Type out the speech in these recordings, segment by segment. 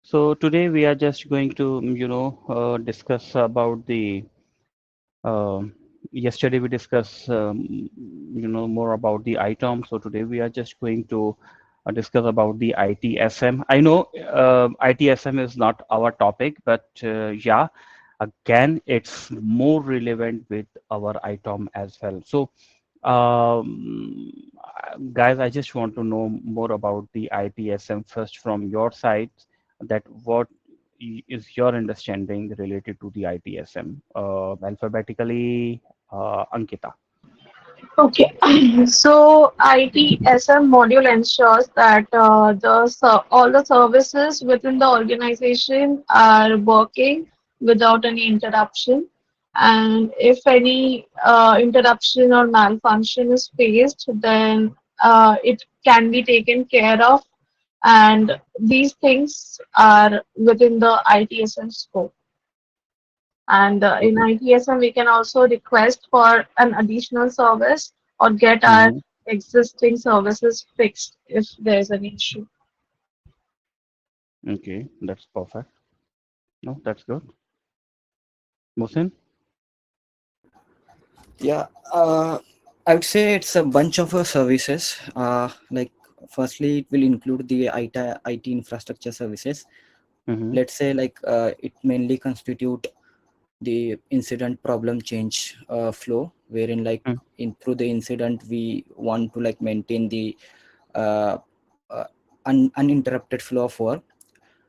So today we are just going to, discuss about the. um Yesterday we discussed, more about the ITOM. So today we are just going to discuss about the ITSM. I know ITSM is not our topic, but yeah, again, it's more relevant with our ITOM as well. So, guys, I just want to know more about the ITSM first from your side. That what is your understanding related to the ITSM? Alphabetically, Ankita. Okay, so ITSM module ensures that all the services within the organization are working without any interruption. And if any interruption or malfunction is faced, then it can be taken care of. And these things are within the ITSM scope. And in Okay. ITSM, we can also request for an additional service or get our Hmm. existing services fixed if there's an issue. Okay, that's perfect. No, that's good. Musin? Yeah, I would say it's a bunch of services. Like, firstly, it will include the IT infrastructure services. Mm-hmm. Let's say, like, it mainly constitute the incident problem change flow, wherein, like, in through the incident, we want to, like, maintain the uh, uh, uninterrupted flow of work.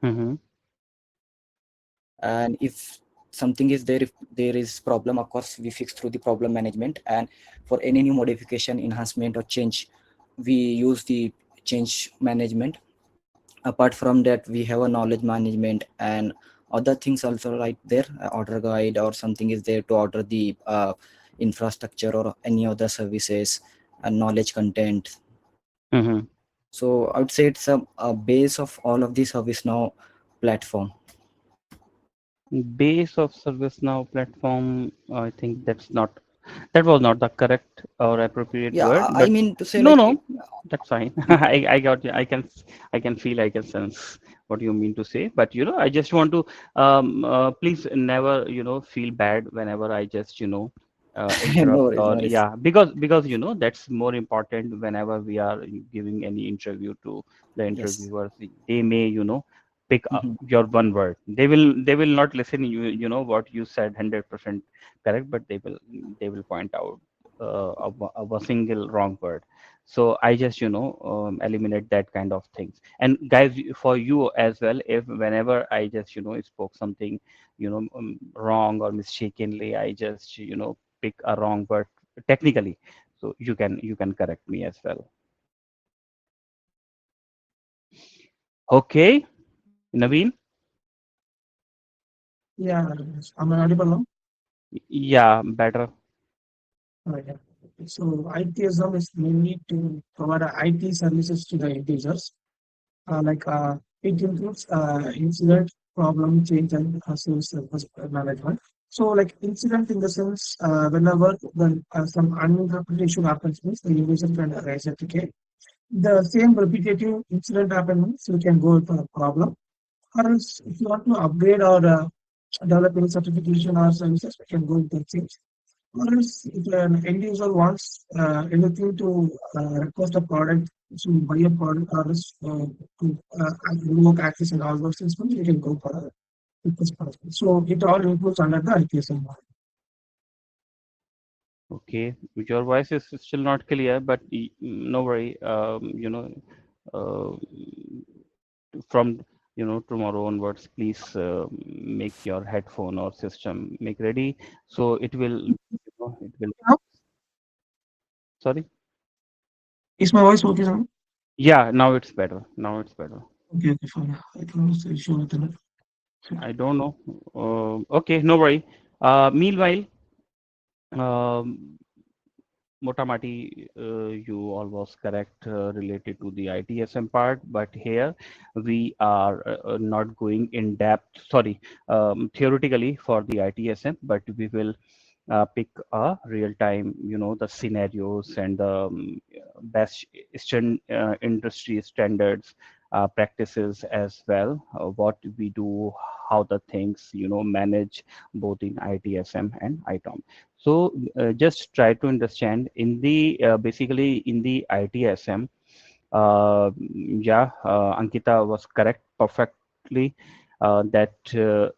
Mm-hmm. And if something is there, if there is problem, of course we fix through the problem management. And for any new modification, enhancement, or change, we use the change management. Apart from that, we have a knowledge management and other things also right there. Order guide or something is there to order the infrastructure or any other services and knowledge content. Mm-hmm. So I would say it's a base of all of the ServiceNow platform. Base of ServiceNow platform, I think that was not the correct or appropriate Yeah, word, I but mean to say, no, like, no, that's fine. it, I got you. I can feel, I can sense what you mean to say. But I just want to please never feel bad whenever I just no interrupt, worries, no or worries. yeah, because that's more important whenever we are giving any interview to the Yes. interviewers. They may pick up Mhm. your one word. They will not listen what you said 100% correct, but they will point out a single wrong word. So I just eliminate that kind of things. And guys, for you as well, if whenever I just spoke something wrong or mistakenly, I just pick a wrong word technically, so you can correct me as well. Okay, Naveen. Yeah, am I audible now? Yeah, better. Yeah. So ITSM is mainly to provide IT services to the end users. It includes incident, problem, change, and service management. So like incident in the sense, whenever some uninterrupted issue happens, means the user can raise a ticket. The same repetitive incident happens, we can go for a problem. Or else, if you want to upgrade or develop any certification or services, we can go with the things. Or else, if an end user wants anything to request a product, to buy a product, or else to remote access and all those things, we can go for a request product. So it all includes under the ITSM model. Okay, your voice is still not clear, but no worry. Uh, from tomorrow onwards, please make your headphone or system make ready, so it will. Now, Sorry. is my voice okay now? Yeah, now it's better. Now it's better. Okay, okay, fine. I think it's the issue with the net. I don't know. Okay, no worry. Meanwhile, um, Motamati, you all was correct related to the ITSM part, but here we are not going in depth, sorry, theoretically for the ITSM, but we will pick a real time, the scenarios and the best industry standards practices as well, what we do, how the things manage both in ITSM and ITOM. So just try to understand in the basically in the ITSM. Yeah, Ankita was correct perfectly that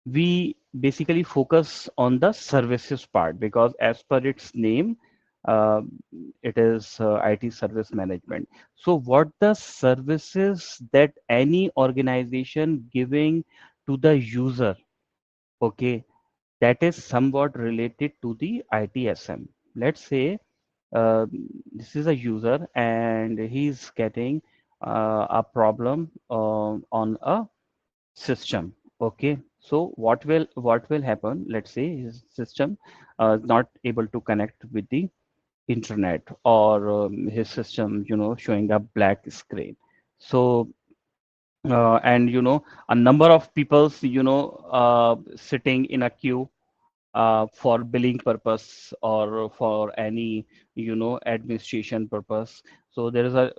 we basically focus on the services part because as per its name, uh, it is IT service management. So what the services that any organization giving to the user, okay, that is somewhat related to the ITSM. Let's say uh, this is a user and he's getting a problem on a system. Okay, so what will happen? Let's say his system is not able to connect with the internet, or his system showing a black screen. So and a number of people's sitting in a queue for billing purpose or for any administration purpose. So there is a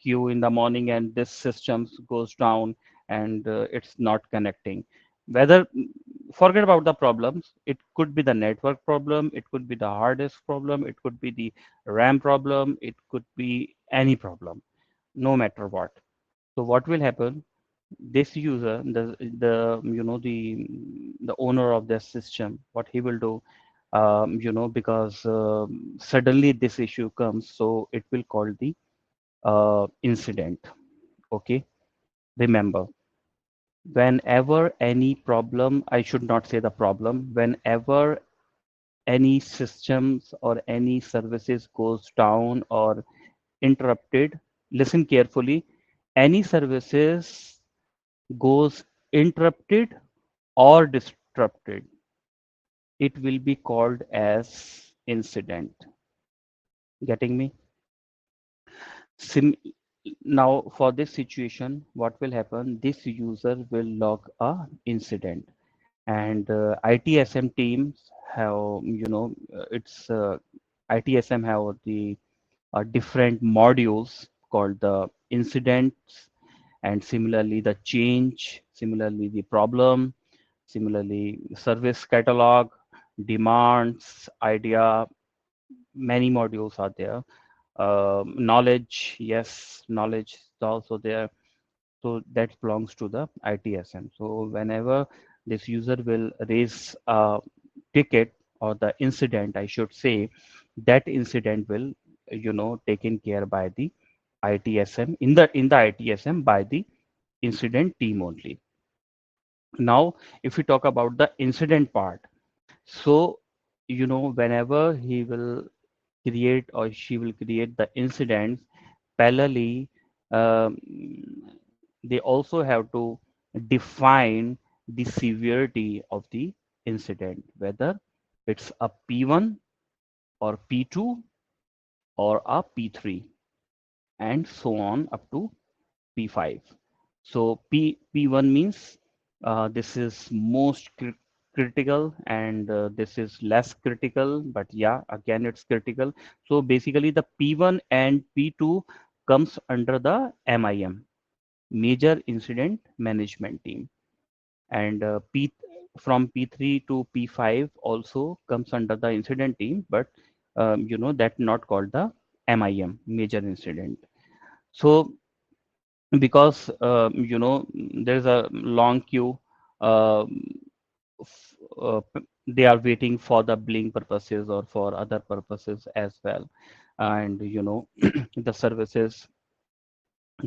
queue in the morning and this system goes down and it's not connecting. Whether forget about the problems, it could be the network problem, it could be the hard disk problem, it could be the RAM problem, it could be any problem, no matter what. So what will happen? This user, the owner of the system, what he will do, because suddenly this issue comes, so it will call the incident. Okay, remember, whenever any problem, I should not say the problem, whenever any systems or any services goes down or interrupted, listen carefully, any services goes interrupted or disrupted, it will be called as incident. Getting me? Sim Now for this situation, what will happen? This user will log a incident, and ITSM teams have, it's ITSM have the different modules called the incidents, and similarly the change, similarly the problem, similarly service catalog, demands, idea, many modules are there. Knowledge, yes, knowledge is also there. So that belongs to the ITSM. So whenever this user will raise a ticket or the incident, I should say, that incident will, taken care by the ITSM in the ITSM by the incident team only. Now, if we talk about the incident part, so whenever he will create or she will create the incidents, parallelly, um, they also have to define the severity of the incident, whether it's a P1 or P2 or a P3, and so on up to P5. So P1 means this is most critical, and this is less critical, but yeah, again it's critical. So basically the P1 and P2 comes under the MIM, Major Incident Management Team, and from P3 to P5 also comes under the incident team, but that not called the MIM, Major Incident. So because there's a long queue, uh, they are waiting for the billing purposes or for other purposes as well, and the services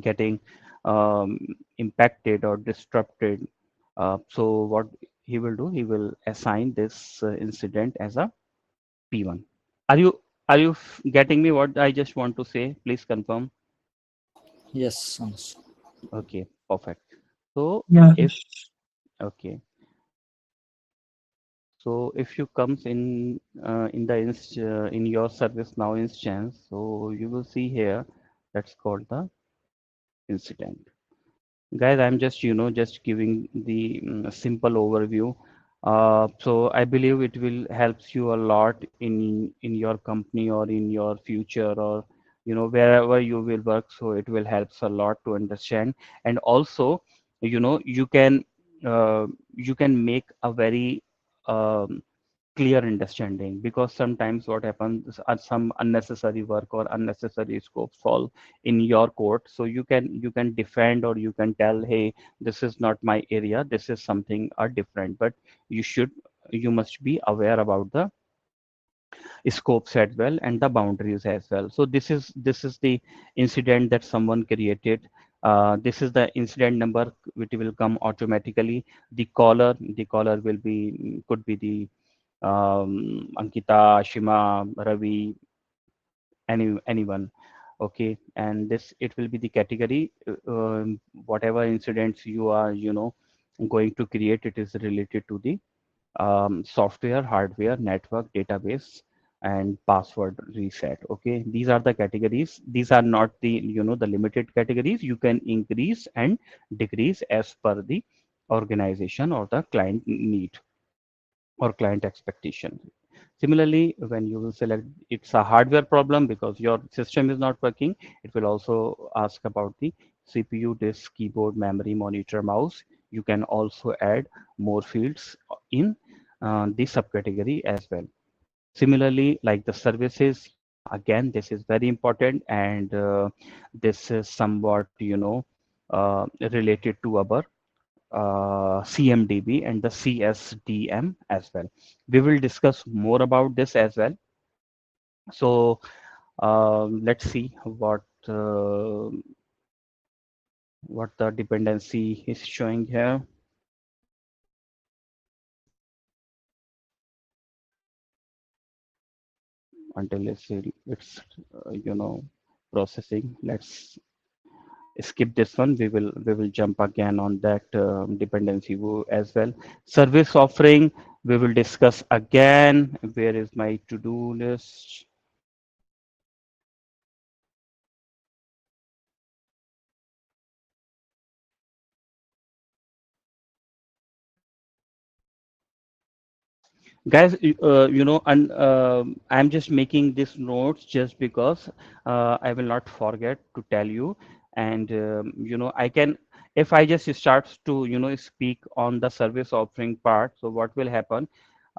getting um, impacted or disrupted. So what he will do, he will assign this incident as a P1. Are you getting me what I just want to say? Please confirm. Yes, Anush. Okay, perfect. So Yeah, if okay, so if you comes in the in your ServiceNow instance, so you will see here that's called the incident. Guys, I'm just just giving the simple overview. So I believe it will helps you a lot in your company or in your future, or wherever you will work. So it will helps a lot to understand. And also, uh, you can make a very um, clear understanding, because sometimes what happens are some unnecessary work or unnecessary scopes fall in your court. So you can defend, or you can tell, hey, this is not my area, this is something different. But you should you must be aware about the scopes as well, and the boundaries as well. So this is the incident that someone created. This is the incident number which will come automatically. The caller will be, could be the Ankita, Shima, Ravi, anyone. Okay, and this it will be the category. Whatever incidents you are going to create, it is related to the software, hardware, network, database, and password reset. Okay, these are the categories. These are not the the limited categories. You can increase and decrease as per the organization or the client need or client expectation. Similarly, when you will select, it's a hardware problem because your system is not working, it will also ask about the CPU, disk, keyboard, memory, monitor, mouse. You can also add more fields in the subcategory as well. Similarly, like the services, yeah, again, this is very important, and this is somewhat, related to our CMDB and the CSDM as well. We will discuss more about this as well. So let's see what the dependency is showing here. Until it's processing. Let's skip this one. We will jump again on that dependency as well. Service offering, we will discuss again. Where is my to-do list? Guys, and I'm just making these notes just because I will not forget to tell you. And I can, if I just start to speak on the service offering part, so what will happen?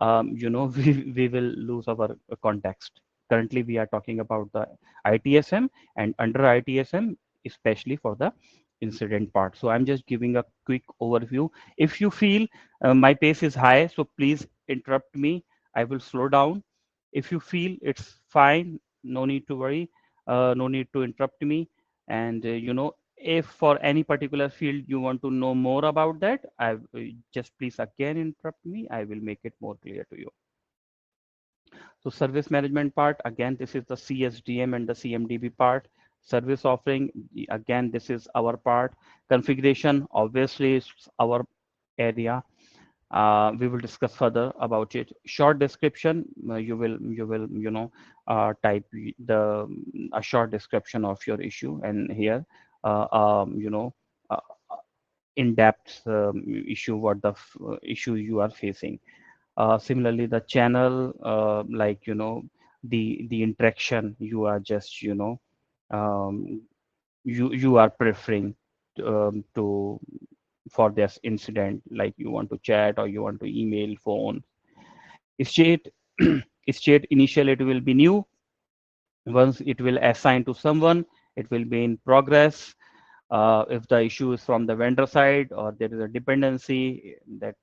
We will lose our context. Currently we are talking about the ITSM, and under ITSM, especially for the incident part. So I'm just giving a quick overview. If you feel my pace is high, so please interrupt me. I will slow down. If you feel it's fine, no need to worry. No need to interrupt me. And if for any particular field you want to know more about that, just please again interrupt me. I will make it more clear to you. So service management part, again, this is the CSDM and the CMDB part. Service offering, again, this is our part. Configuration, obviously, is our area. We will discuss further about it. Short description, you will type the a short description of your issue, and here uh, in-depth issue, what the issue you are facing. Similarly, the channel, like the interaction you are just um, you are preferring to for this incident, like you want to chat or you want to email, phone. State state, initially it will be new. Once it will assign to someone, it will be in progress. If the issue is from the vendor side or there is a dependency, that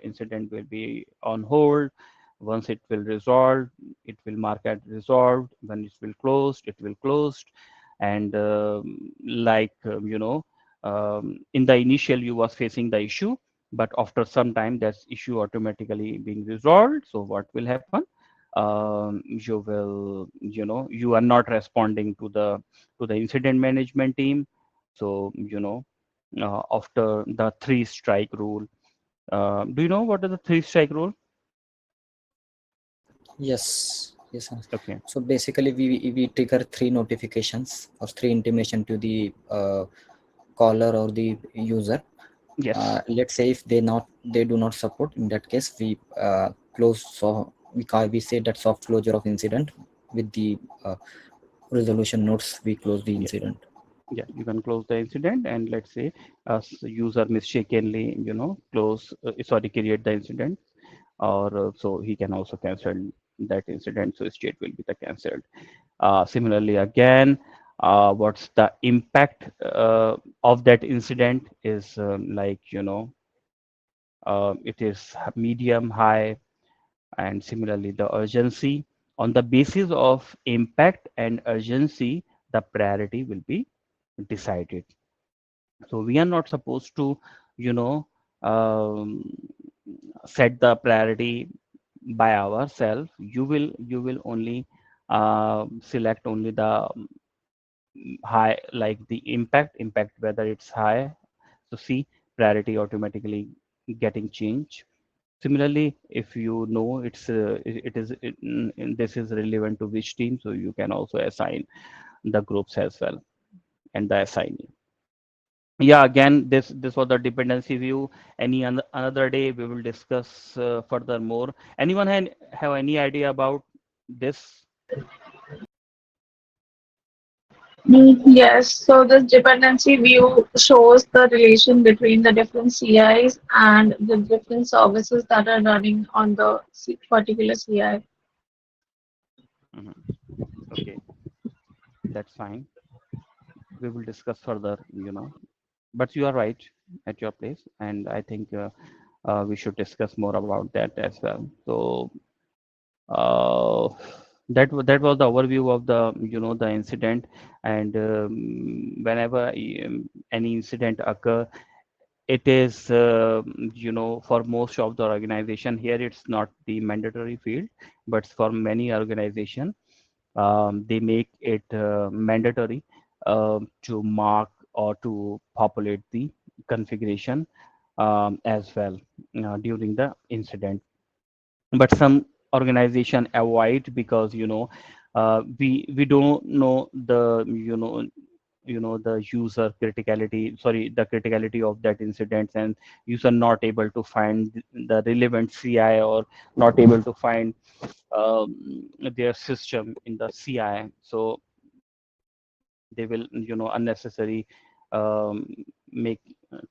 incident will be on hold. Once it will resolve, it will mark as resolved. When it will closed, it will closed. And in the initial you was facing the issue, but after some time that issue automatically being resolved. So what will happen? You are not responding to the incident management team. So after the three strike rule, do you know what is the three strike rule? Yes, yes, sir. Okay. So basically, we trigger three notifications or three intimation to the caller or the user. Yes. Let's say if they do not support, in that case we close. So we say that soft closure of incident with the resolution notes, we close the Yeah, incident. yeah, you can close the incident, and let's say user mistakenly, close, sorry, create the incident, or so he can also cancel that incident. So state will be the cancelled. Similarly, again, what's the impact of that incident is like, it is medium, high, and similarly the urgency. On the basis of impact and urgency, the priority will be decided. So we are not supposed to, you know, um, set the priority by ourselves. You will only select only the high, like the impact whether it's high. So see, priority automatically getting changed. Similarly, if you know this is relevant to which team, so you can also assign the groups as well, and the assignee. Yeah, again, this was the dependency view. Another day we will discuss furthermore. Anyone have any idea about this? Yes, so this dependency view shows the relation between the different CIs and the different services that are running on the particular CI. Mhm. Okay, that's fine. We will discuss further, but you are right at your place, and I think we should discuss more about that as well. So uh, that was the overview of the, the incident. And whenever any incident occur, it is, for most of the organization here, it's not the mandatory field, but for many organization, they make it mandatory to mark or to populate the configuration as well during the incident. But some organization avoid, because we don't know the, the user criticality, sorry, the criticality of that incident, and user not able to find the relevant CI, or not able to find their system in the CI. So they will, unnecessary um, make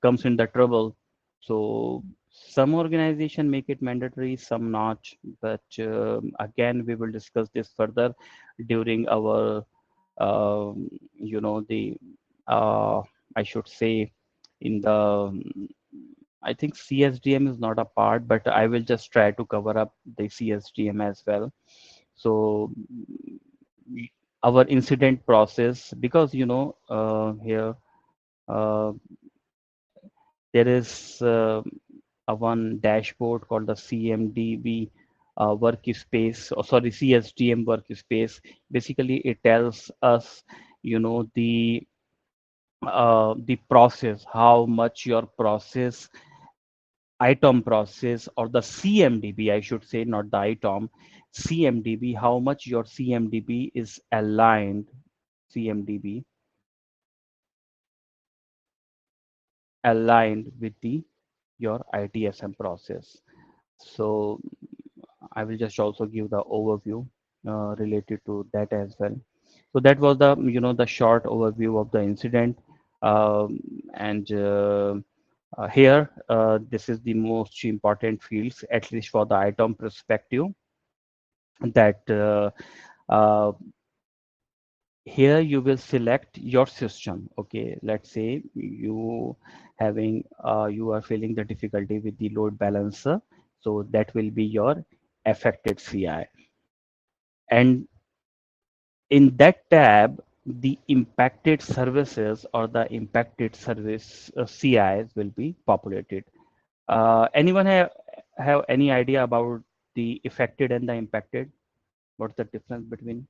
comes in the trouble. So some organization make it mandatory, some not. But again, we will discuss this further during our the I should say, in the I think CSDM is not a part, but I will just try to cover up the CSDM as well. So our incident process, because here uh, there is a one dashboard called the CMDB workspace, or sorry, CSDM workspace. Basically, it tells us, the process, how much your process, ITOM process, or the CMDB, I should say, not the ITOM, CMDB, how much your CMDB is aligned, CMDB aligned with the your ITSM process. So I will just also give the overview related to that as well. So that was the, the short overview of the incident. And here, this is the most important fields, at least for the ITOM perspective, that uh, here you will select your system. Okay, let's say you are feeling the difficulty with the load balancer, so that will be your affected CI. And in that tab, the impacted services or the impacted service CIs will be populated. Anyone have any idea about the affected and the impacted? What's the difference between?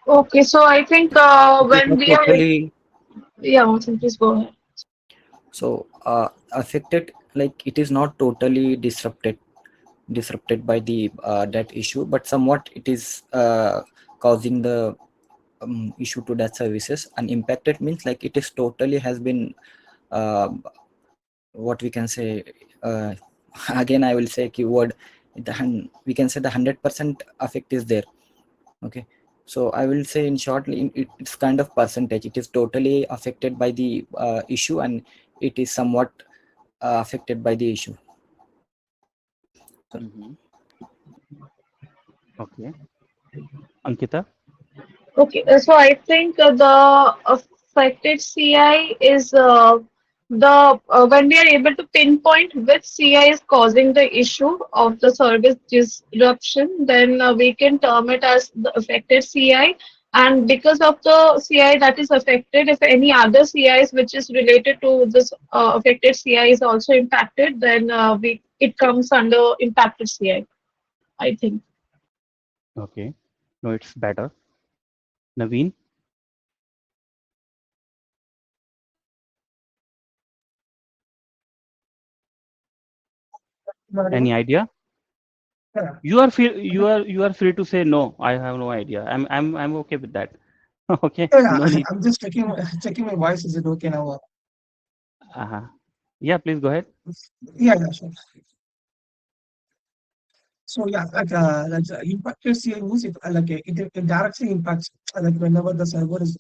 Okay, so I think It is when not we are, totally. yeah, Mohsin, please go ahead. So affected, like it is not totally disrupted by the that issue, but somewhat it is causing the issue to that services. And impacted means like it is totally has been uh, what we can say, uh, again I will say keyword, we can say the 100% effect is there. Okay, so I will say in short, it's kind of percentage. It is totally affected by the issue, and it is somewhat affected by the issue. So, Mm-hmm. Okay. Ankita? Okay, so I think the affected CI is the when we are able to pinpoint which CI is causing the issue of the service disruption, then we can term it as the affected CI. And because of the CI that is affected, if any other CIs which is related to this affected CI is also impacted, then we it comes under impacted CI, I think. Okay. No, it's better. Naveen, any idea? Yeah, You are free to say no. I have no idea. I'm okay with that. Okay. yeah, No need. I'm just checking my voice. Is it okay now? Uh-huh. Yeah, please go ahead. Yeah, yeah, sure. So yeah, like impacted CI means it directly impacts like whenever the server is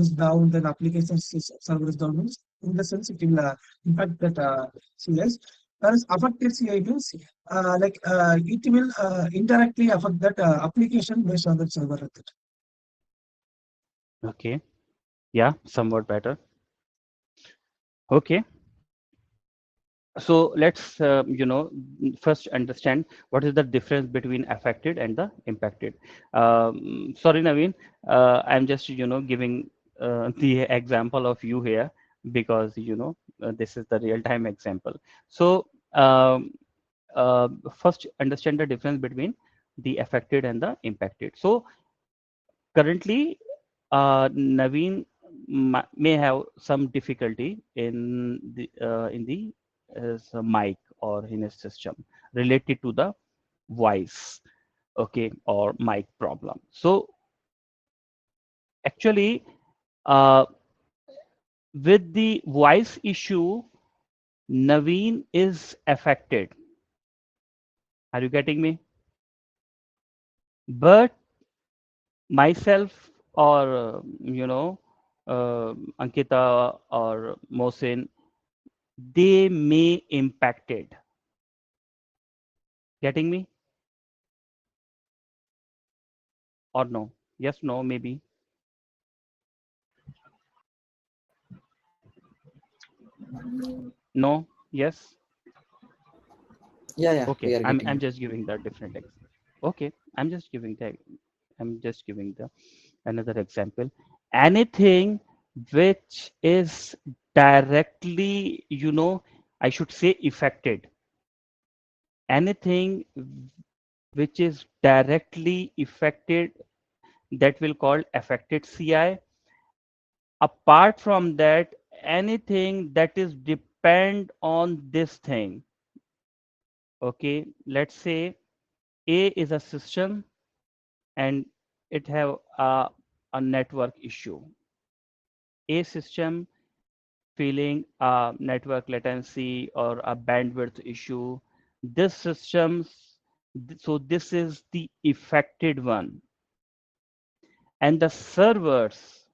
down, then server is down means in the sense it will impact that CIs. Whereas affected CI means it will indirectly affect that application based on that server. Okay. Yeah, somewhat better. Okay. So let's first understand what is the difference between affected and the impacted. Sorry, Naveen, I'm just giving the example of you here because this is the real-time example. So first understand the difference between the affected and the impacted. So currently, Naveen may have some difficulty in the mic or in his system related to the voice, okay, or mic problem. So actually, uh, with the voice issue, Naveen is affected. Are you getting me? But myself or Ankita or Mohsin, they may impacted. Getting me or no? Yes, no, maybe. No, yes. yeah, yeah, Okay, we are I'm getting I'm you. just giving the different okay, I'm just giving the another example. Anything which is directly, I should say affected. Anything which is directly affected, that will call affected CI. Apart from that, anything that is depend on this thing, okay, let's say A is a system and it have a network issue. A system feeling a network latency or a bandwidth issue. This systems, so this is the affected one. And the servers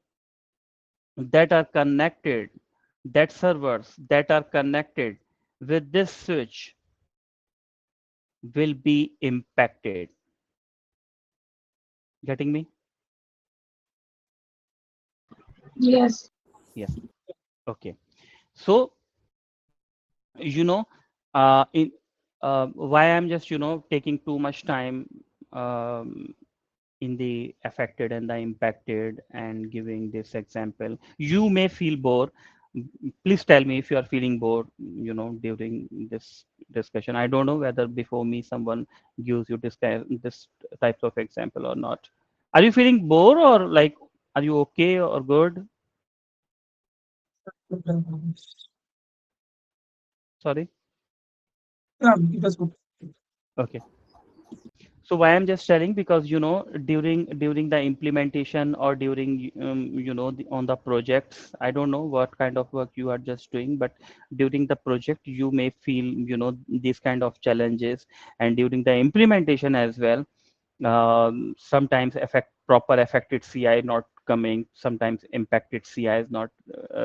that are connected, that servers that are connected with this switch will be impacted. Getting me? Yes. Yes. Okay. So, you know, in why I'm just, taking too much time um, in the affected and the impacted and giving this example. You may feel bored. Please tell me if you are feeling bored, during this discussion. I don't know whether before me someone gives you this types of example or not. Are you feeling bored or like, are you okay or good? Sorry. Yeah, it was good. Okay. So why I'm just telling, because during the implementation or during on the projects, I don't know what kind of work you are just doing, but during the project you may feel these kind of challenges, and during the implementation as well, sometimes proper affected CI not coming, sometimes impacted CI is not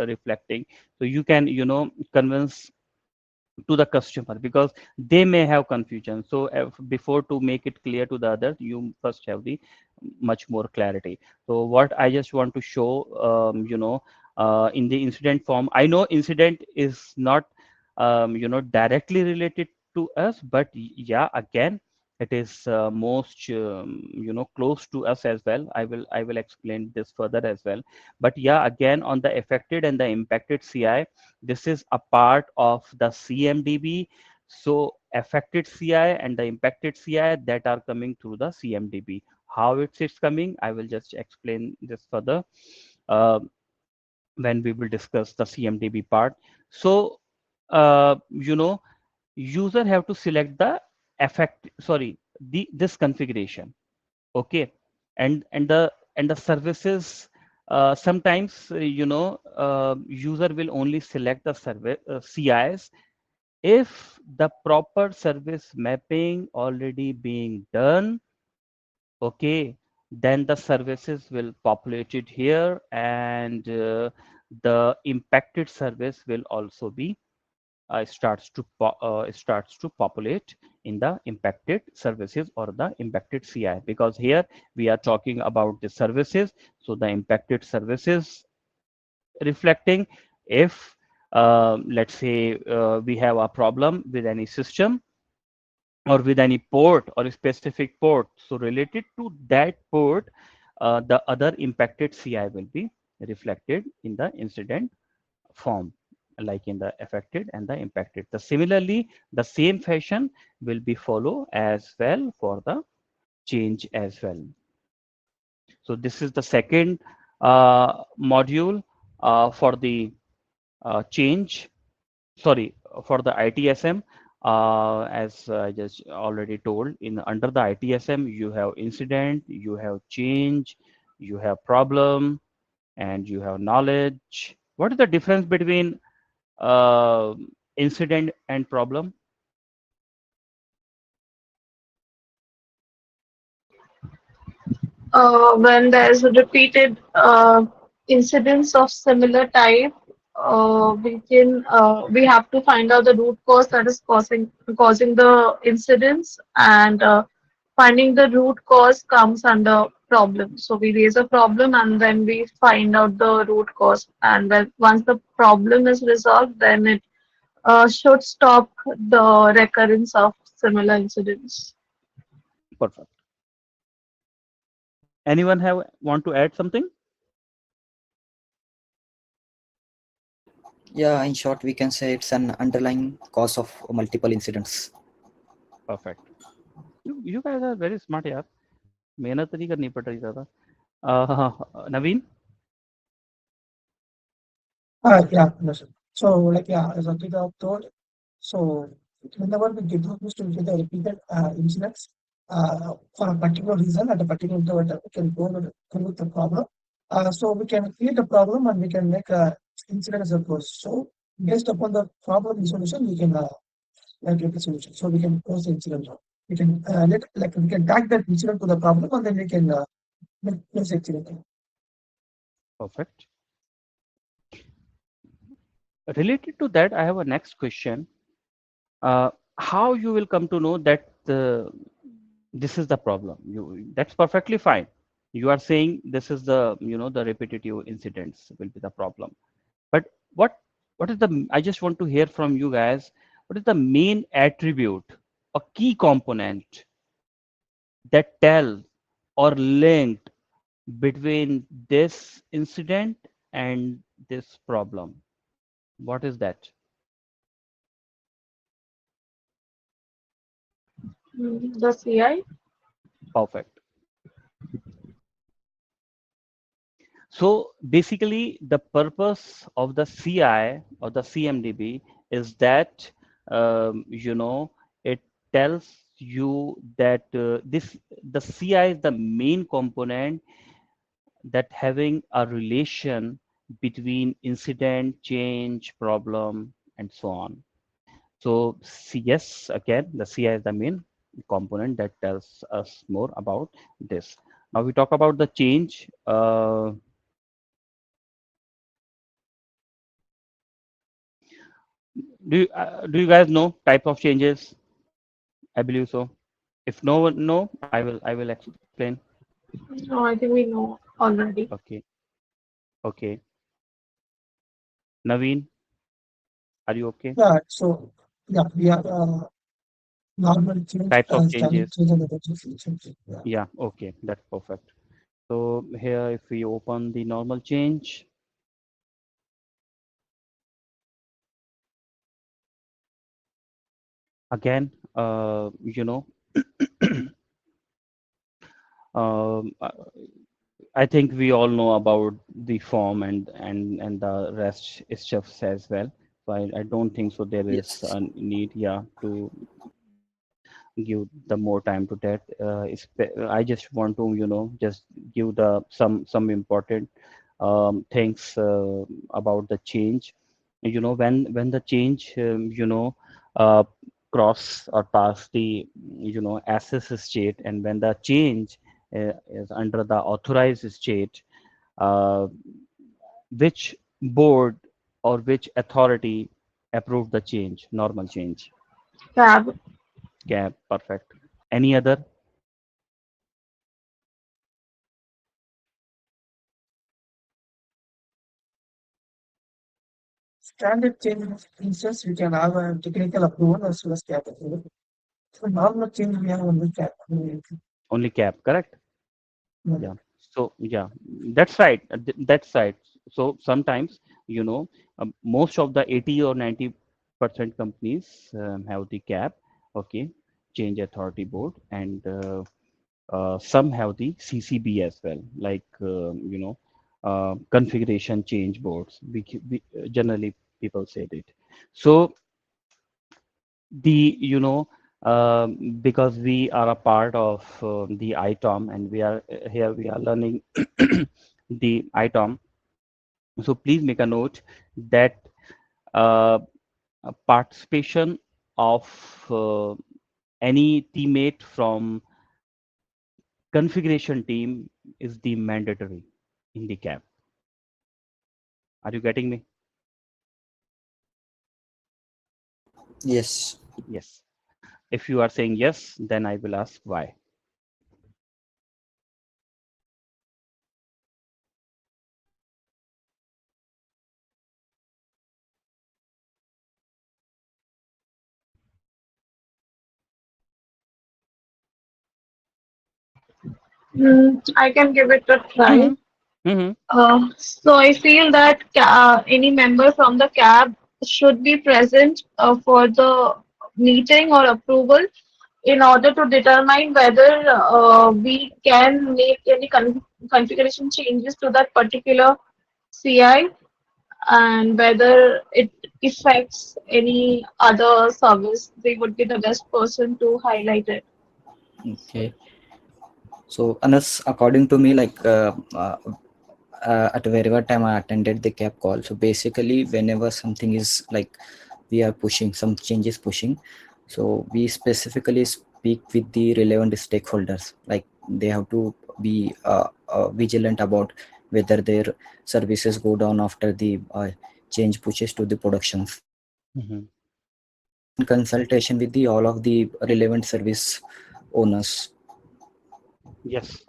reflecting. So you can convince to the customer, because they may have confusion. So before to make it clear to the other, you first have the much more clarity. So what I just want to show, in the incident form, I know incident is not directly related to us, but yeah, again, it is most close to us as well. I will explain this further as well. But yeah, again, on the affected and the impacted CI, this is a part of the CMDB. So affected CI and the impacted CI that are coming through the CMDB. How it's coming, I will just explain this further uh, when we will discuss the CMDB part. So user have to select the this configuration. Okay, and the services, sometimes user will only select the service CIs if the proper service mapping already being done. Okay, then the services will populate it here, and the impacted service will also be starts to populate in the impacted services or the impacted CI, because here we are talking about the services. So the impacted services reflecting, if let's say we have a problem with any system or with any port or a specific port, so related to that port, the other impacted CI will be reflected in the incident form, like in the affected and the impacted. Similarly, the same fashion will be follow as well for the change as well. So this is the second module for the change, sorry, for the ITSM. As I just already told, in under the ITSM, you have incident, you have change, you have problem, and you have knowledge. What is the difference between uh, incident and problem? When there's a repeated incidents of similar type, we have to find out the root cause that is causing the incidents, and finding the root cause comes under problem. So we raise a problem and then we find out the root cause, and once the problem is resolved, then it should stop the recurrence of similar incidents. Perfect. Anyone have want to add something? Yeah, in short, we can say it's an underlying cause of multiple incidents. Perfect. You guys are very smart यार, मेहनत नहीं करनी पड़ रही ज़्यादा. Naveen? Yeah, no, sir. So, like, yeah, as Atika told, so whenever we get those to get the repeated incidents for a particular reason at a particular interval, we can go through the problem. So we can create a problem and we can make a incident as a cause. So based upon the problem solution, we can get the solution. So we can close the incident. We can we can tag that incident to the problem and then we can close the incident. Perfect. Related to that, I have a next question. How you will come to know that this is the problem? That's perfectly fine. You are saying this is the the repetitive incidents will be the problem. But what is the? I just want to hear from you guys. What is the main attribute, a key component that tell or linked between this incident and this problem? What is that? The CI. Perfect. So basically, the purpose of the CI or the CMDB is that it tells you that this the CI is the main component that having a relation between incident, change, problem, and so on. So CS again, the CI is the main component that tells us more about this. Now we talk about the change. Do you guys know type of changes? I believe so. If no one know, I will explain. No, I think we know already. Okay, okay. Naveen, are you okay? Yeah, so yeah, we are normal change, Types of standard changes. change, and emergency change. Yeah. Yeah, okay, that's perfect. So here, if we open the normal change, again, um, uh, I think we all know about the form and the rest stuffs as well. So I don't think so there is Yes. a need, yeah, to give the more time to that. I just want to, just give the some important things about the change. When the change, uh, cross or pass the, access state, and when the change is under the authorized state, uh, which board or which authority approved the change, normal change? Cab. Yeah, perfect. Any other? Standard change instance, we can have a technical approval as well as cap approval. So normal change, we have only cap approval. Only cap, correct? Yeah. Yeah. So yeah, that's right. That's right. So sometimes, most of the 80 or 90% companies have the cap, okay, change authority board, and some have the CCB as well, like configuration change boards. We generally people say it. So the because we are a part of the ITOM, and we are here we are learning the ITOM. So please make a note that uh, a participation of any teammate from configuration team is the mandatory in the cap. Are you getting me? Yes. Yes. If you are saying yes, then I will ask why. I can give it a try. Hmm. Hmm. So I feel that any member from the cab should be present for the meeting or approval in order to determine whether we can make any configuration changes to that particular CI and whether it affects any other service. They would be the best person to highlight it. Okay. So, Anas, according to me, at wherever time I attended the cap call. So basically, whenever something is like we are pushing some changes pushing, so we specifically speak with the relevant stakeholders. Like they have to be vigilant about whether their services go down after the change pushes to the productions. Hmm. In consultation with the all of the relevant service owners. Yes.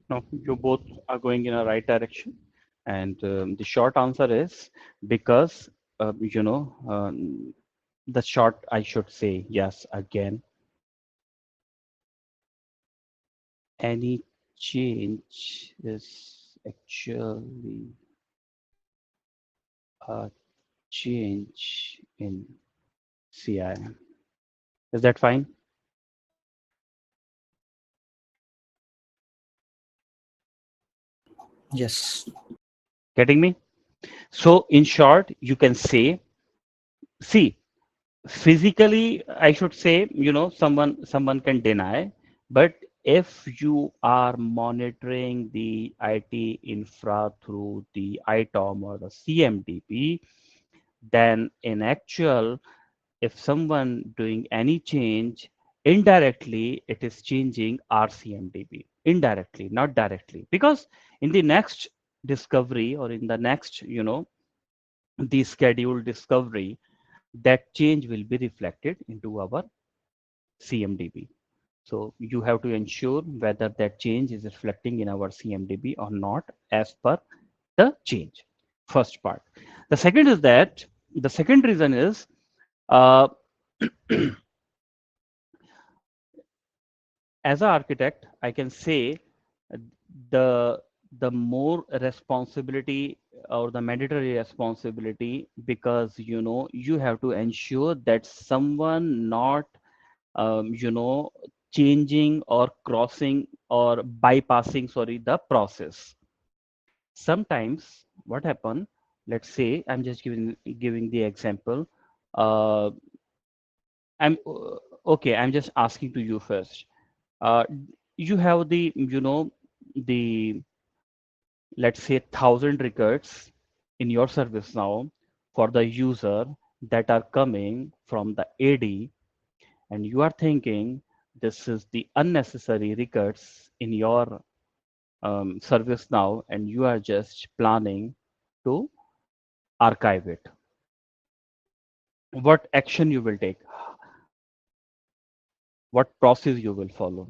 No, you both are going in a right direction. And the short answer is because, the short, I should say yes again. Any change is actually a change in CI. Is that fine? Yes. Getting me? So in short, you can say, see, physically, I should say, someone can deny, but if you are monitoring the IT infra through the ITOM or the CMDB, then in actual, if someone doing any change, indirectly it is changing our CMDB. Indirectly, not directly. Because in the next discovery or in the next, the scheduled discovery, that change will be reflected into our CMDB. So you have to ensure whether that change is reflecting in our CMDB or not as per the change. First part. The second is that the second reason is uh, as an architect, I can say uh, the the more responsibility or the mandatory responsibility, because you have to ensure that someone not changing or crossing or bypassing, sorry, the process. Sometimes what happen, let's say I'm just giving the example. uh, I'm just asking to you first. uh, you have the the, let's say, 1,000 records in your service now for the user that are coming from the AD, and you are thinking this is the unnecessary records in your service now, and you are just planning to archive it. What action you will take? What process you will follow?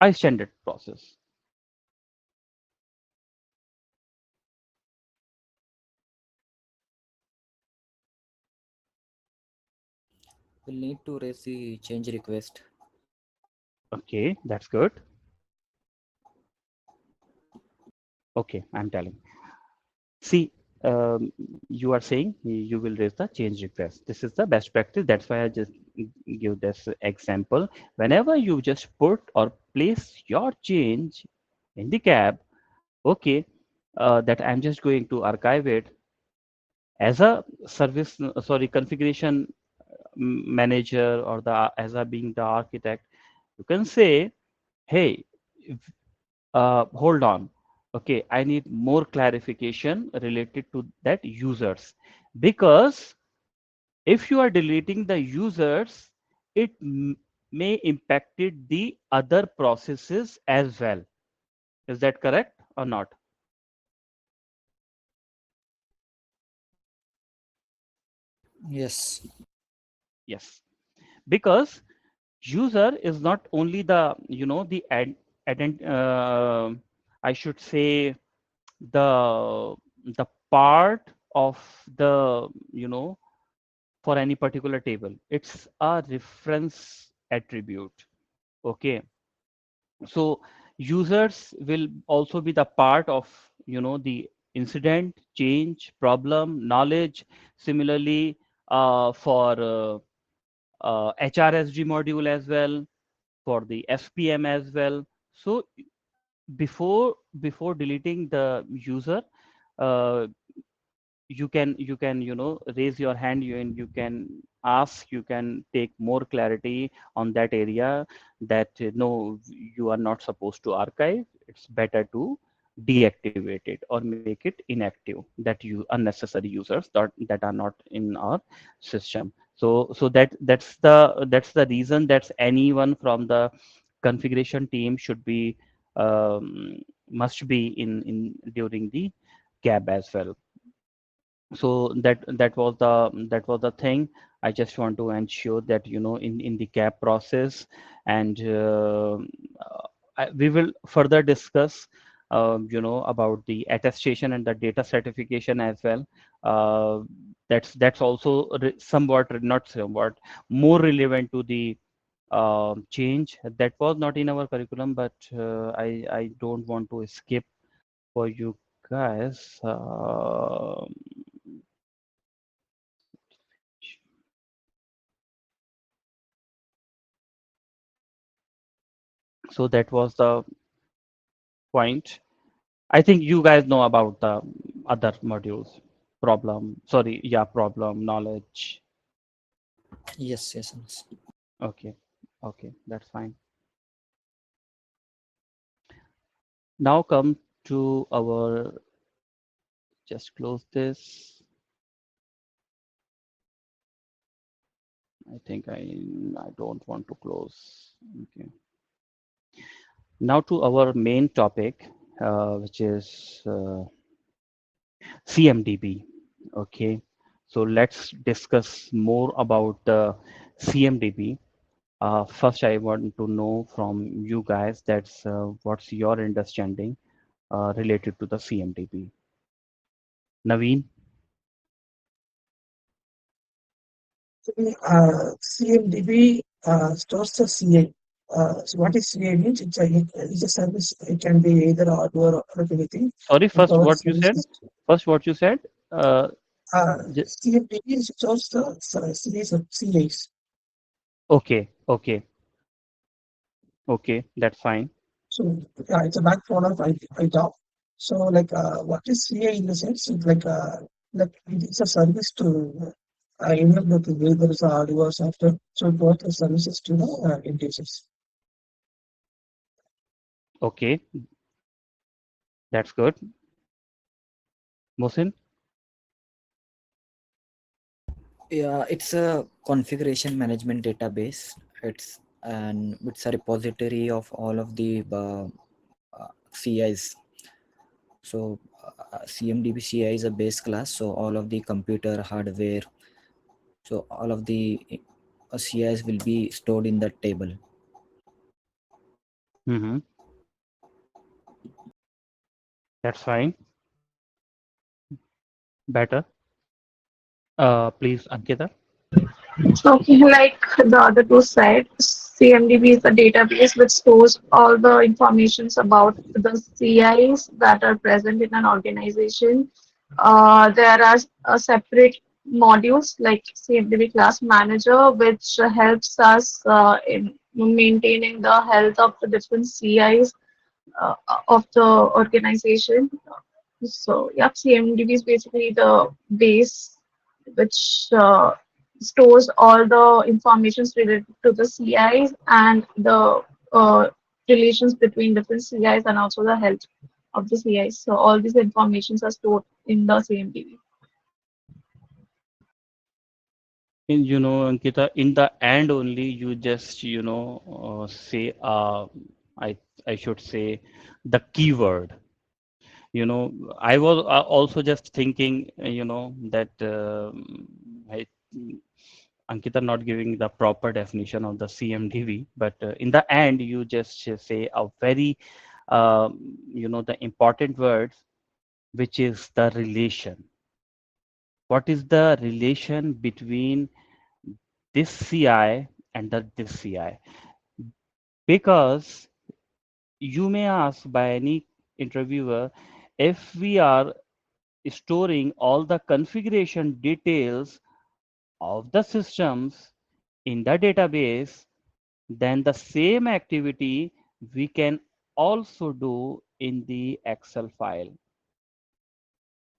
I standard process. We'll need to raise the change request. Okay, that's good. Okay, I'm telling. See, you are saying you will raise the change request. This is the best practice. That's why I just give this example. Whenever you just put or place your change in the cab, okay, that I'm just going to archive it as a service, sorry, configuration manager, or the as a being the architect, you can say, hey, hold on. Okay, I need more clarification related to that users, because if you are deleting the users, it may impacted the other processes as well. Is that correct or not? Yes. Yes, because user is not only the the I should say the the part of the for any particular table. It's a reference attribute. Okay, so users will also be the part of the incident, change, problem, knowledge. Similarly, for HRSG module as well, for the FPM as well. So before deleting the user, uh, you can raise your hand, and you can ask, you can take more clarity on that area, that no, you are not supposed to archive. It's better to deactivate it or make it inactive, that you unnecessary users that are not in our system. So that's the reason that anyone from the configuration team should be must be in during the cab as well. So that was the thing. I just want to ensure that in the cap process, and we will further discuss about the attestation and the data certification as well. That's also not somewhat more relevant to the change that was not in our curriculum, but I don't want to skip for you guys. So that was the point. I think you guys know about the other modules. problem. Sorry, yeah, problem, knowledge. Yes, yes, yes. Okay, okay, that's fine. Now come to our, just close this. I think I don't want to close. Okay. Now to our main topic, which is CMDB. Okay. So let's discuss more about the CMDB. First, I want to know from you guys that's what's your understanding related to the CMDB. Naveen, CMDB stores the CA. So what is CA means? It's a service. It can be either hardware or anything. sorry, It first provides what you said? services. First, what you said? Uh, j- CMDB stores the series of CAs. okay, okay, okay, that's fine. So yeah, it's a backbone of ITOM. So like what is CA in the sense? It's like it's a service to enable the whether it's a hardware or software. So it provides services to the end users. Okay, that's good. Mohsin? Yeah, it's a configuration management database. It's a repository of all of the CIs. So CMDB CI is a base class. So all of the computer hardware. So all of the CIs will be stored in that table. Mm-hmm. That's fine. Better. Please, Ankita. Okay, like the other two said, CMDB is a database which stores all the informations about the CIs that are present in an organization. There are separate modules like CMDB Class Manager, which helps us in maintaining the health of the different CIs of the organization. So, yep, CMDB is basically the base which stores all the informations related to the CIs and the relations between different CIs and also the health of the CIs. So, all these informations are stored in the CMDB. Ankita, in the end only you just, say, I, I should say the keyword. I was also just thinking, that I, Ankita not giving the proper definition of the CMDB, but in the end, you just say a very, the important words, which is the relation. What is the relation between this CI and this CI? Because you may ask by any interviewer, if we are storing all the configuration details of the systems in the database, then the same activity we can also do in the Excel file.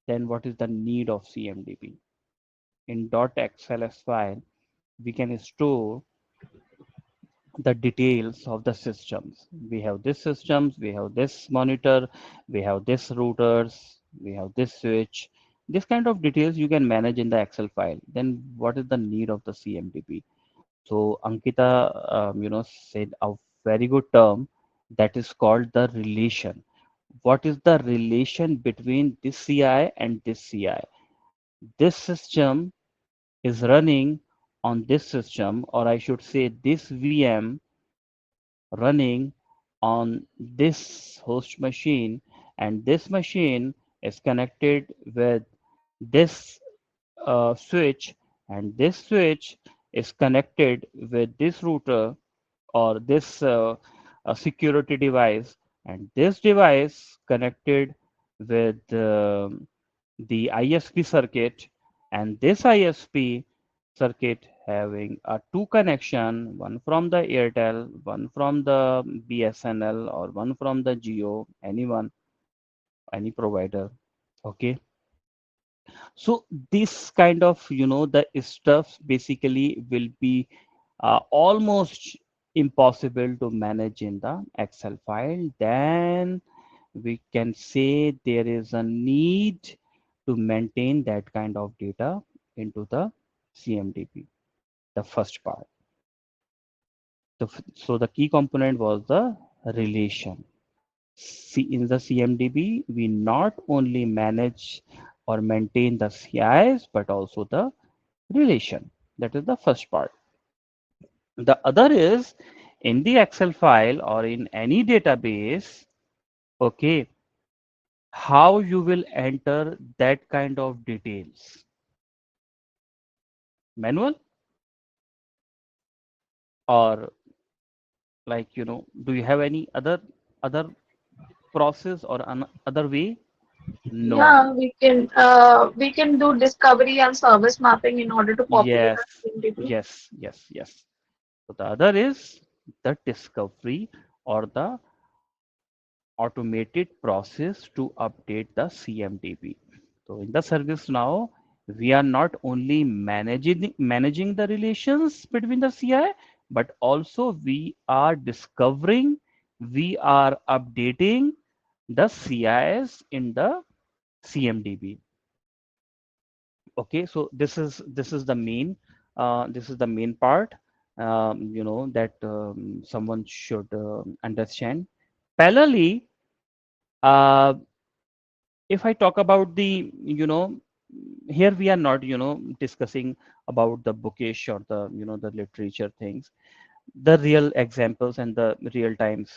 Then what is the need of CMDB? In .xls file, we can store the details of the systems. We have this systems, we have this monitor, we have this routers, we have this switch. This kind of details you can manage in the Excel file. Then what is the need of the CMDB? So Ankita, said a very good term that is called the relation. What is the relation between this CI and this CI? This system is running on this system, or I should say this VM running on this host machine, and this machine is connected with this switch, and this switch is connected with this router or this security device, and this device connected with the ISP circuit, and this ISP circuit having a two connection, one from the Airtel, one from the BSNL, or one from the Geo, anyone, any provider. Okay. So this kind of, the stuff basically will be almost impossible to manage in the Excel file. Then we can say there is a need to maintain that kind of data into the CMDB, the first part. So the key component was the relation. See, in the CMDB, we not only manage or maintain the CIs, but also the relation. That is the first part. The other is in the Excel file or in any database, okay, how you will enter that kind of details. Manual or like, do you have any other process or other way? No. Yeah, we can do discovery and service mapping in order to populate Yes, our CMDB. yes, yes, yes. So the other is the discovery or the automated process to update the CMDB. So in the service now, we are not only managing the relations between the CI, but also we are discovering, we are updating the CIs in the CMDB. Okay, so this is the main part, that someone should understand. Parallelly, uh, if I talk about the, here we are not, discussing about the bookish or the, the literature things, the real examples and the real times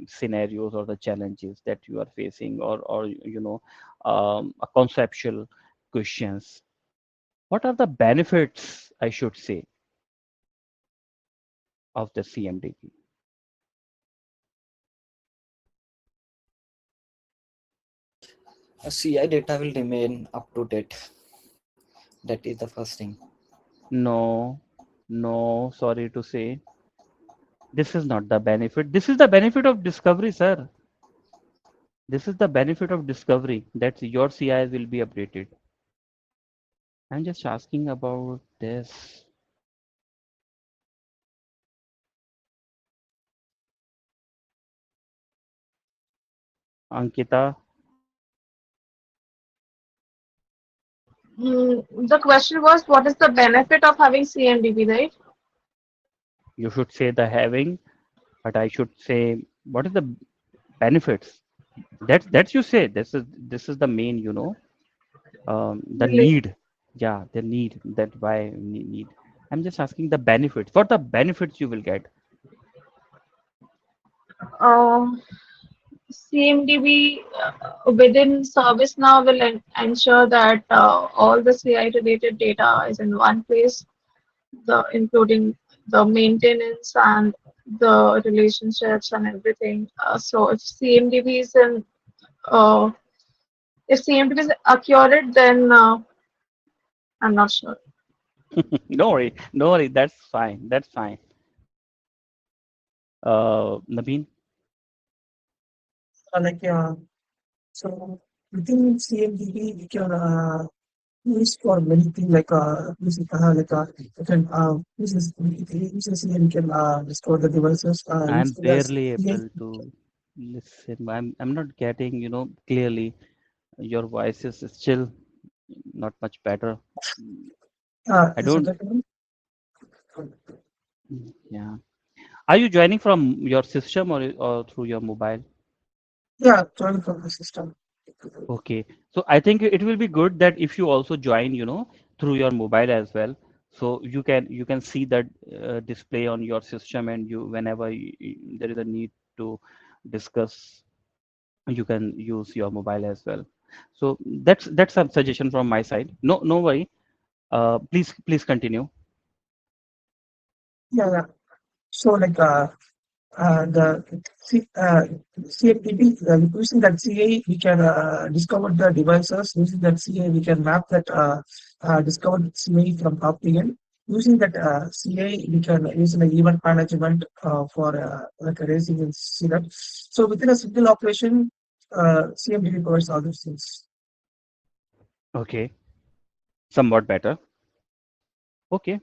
scenarios or the challenges that you are facing, or a conceptual questions. What are the benefits, I should say, of the CMDB? CI data will remain up to date. That is the first thing. No, no, sorry to say, this is not the benefit. This is the benefit of discovery, sir. This is the benefit of discovery, that your CIs will be updated. I'm just asking about this. Ankita, The question was, what is the benefit of having CMDB, right? you should say the having, but I should say what is the benefits. That's you say. This is the main, the Really? need. Yeah, the need. That why need. I'm just asking the benefits. What the benefits you will get? Um, CMDB within ServiceNow will ensure that all the CI related data is in one place, including the maintenance and the relationships and everything. So uh, if CMDB is accurate, then I'm not sure. No worry, no worry. That's fine. That's fine. Nabeen, Like so within CMDB we can use for many things like you can use CM we can store the devices I'm use the barely CA. able to listen. I'm not getting, clearly. Your voice is still not much better. I Is it don't. that one? Yeah. Are you joining from your system or through your mobile? Yeah, join from the system. Okay. So I think it will be good that if you also join, through your mobile as well. So you can see that display on your system, and you whenever there is a need to discuss, you can use your mobile as well. So that's a suggestion from my side. No worry. Please continue. Yeah, yeah. So the CMDB, using that CA, we can discover the devices. Using that CA, we can map that discovered CA from top to end. Using that CA, we can use an event management for like erasing incident. So within a single operation, CMDB provides all those things. Okay. somewhat better. Okay,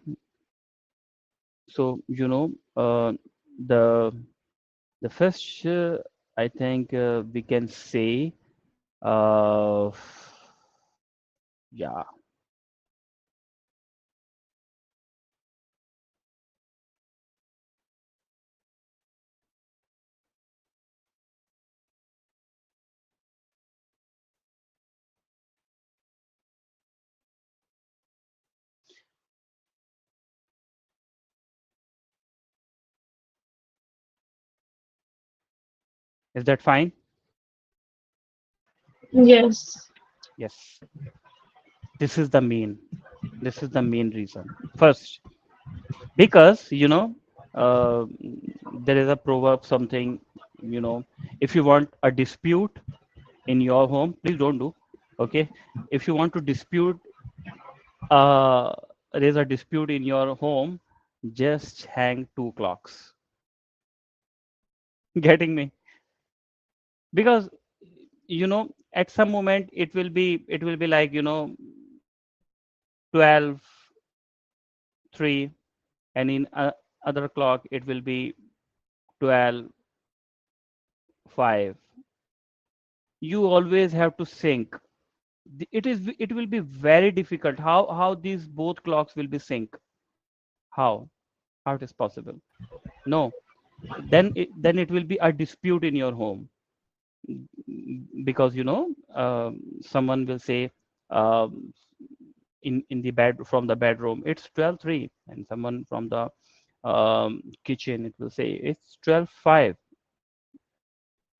so the the first, I think we can say, uh, yeah, is that fine? Yes. Yes, this is the main, this is the main reason. First, because there is a proverb something, you know if you want a dispute in your home, please don't do. Okay, if you want to dispute, uh there's a dispute in your home, just hang two clocks. Getting me? Because at some moment it will be like 12 3, and in other clock it will be 12 5. You always have to sync. It will be very difficult. How these both clocks will be sync? How? How it is possible? No. Then it will be a dispute in your home. Because someone will say, um, in the bed, from the bedroom, it's 12:03, and someone from the kitchen, it will say it's 12:05.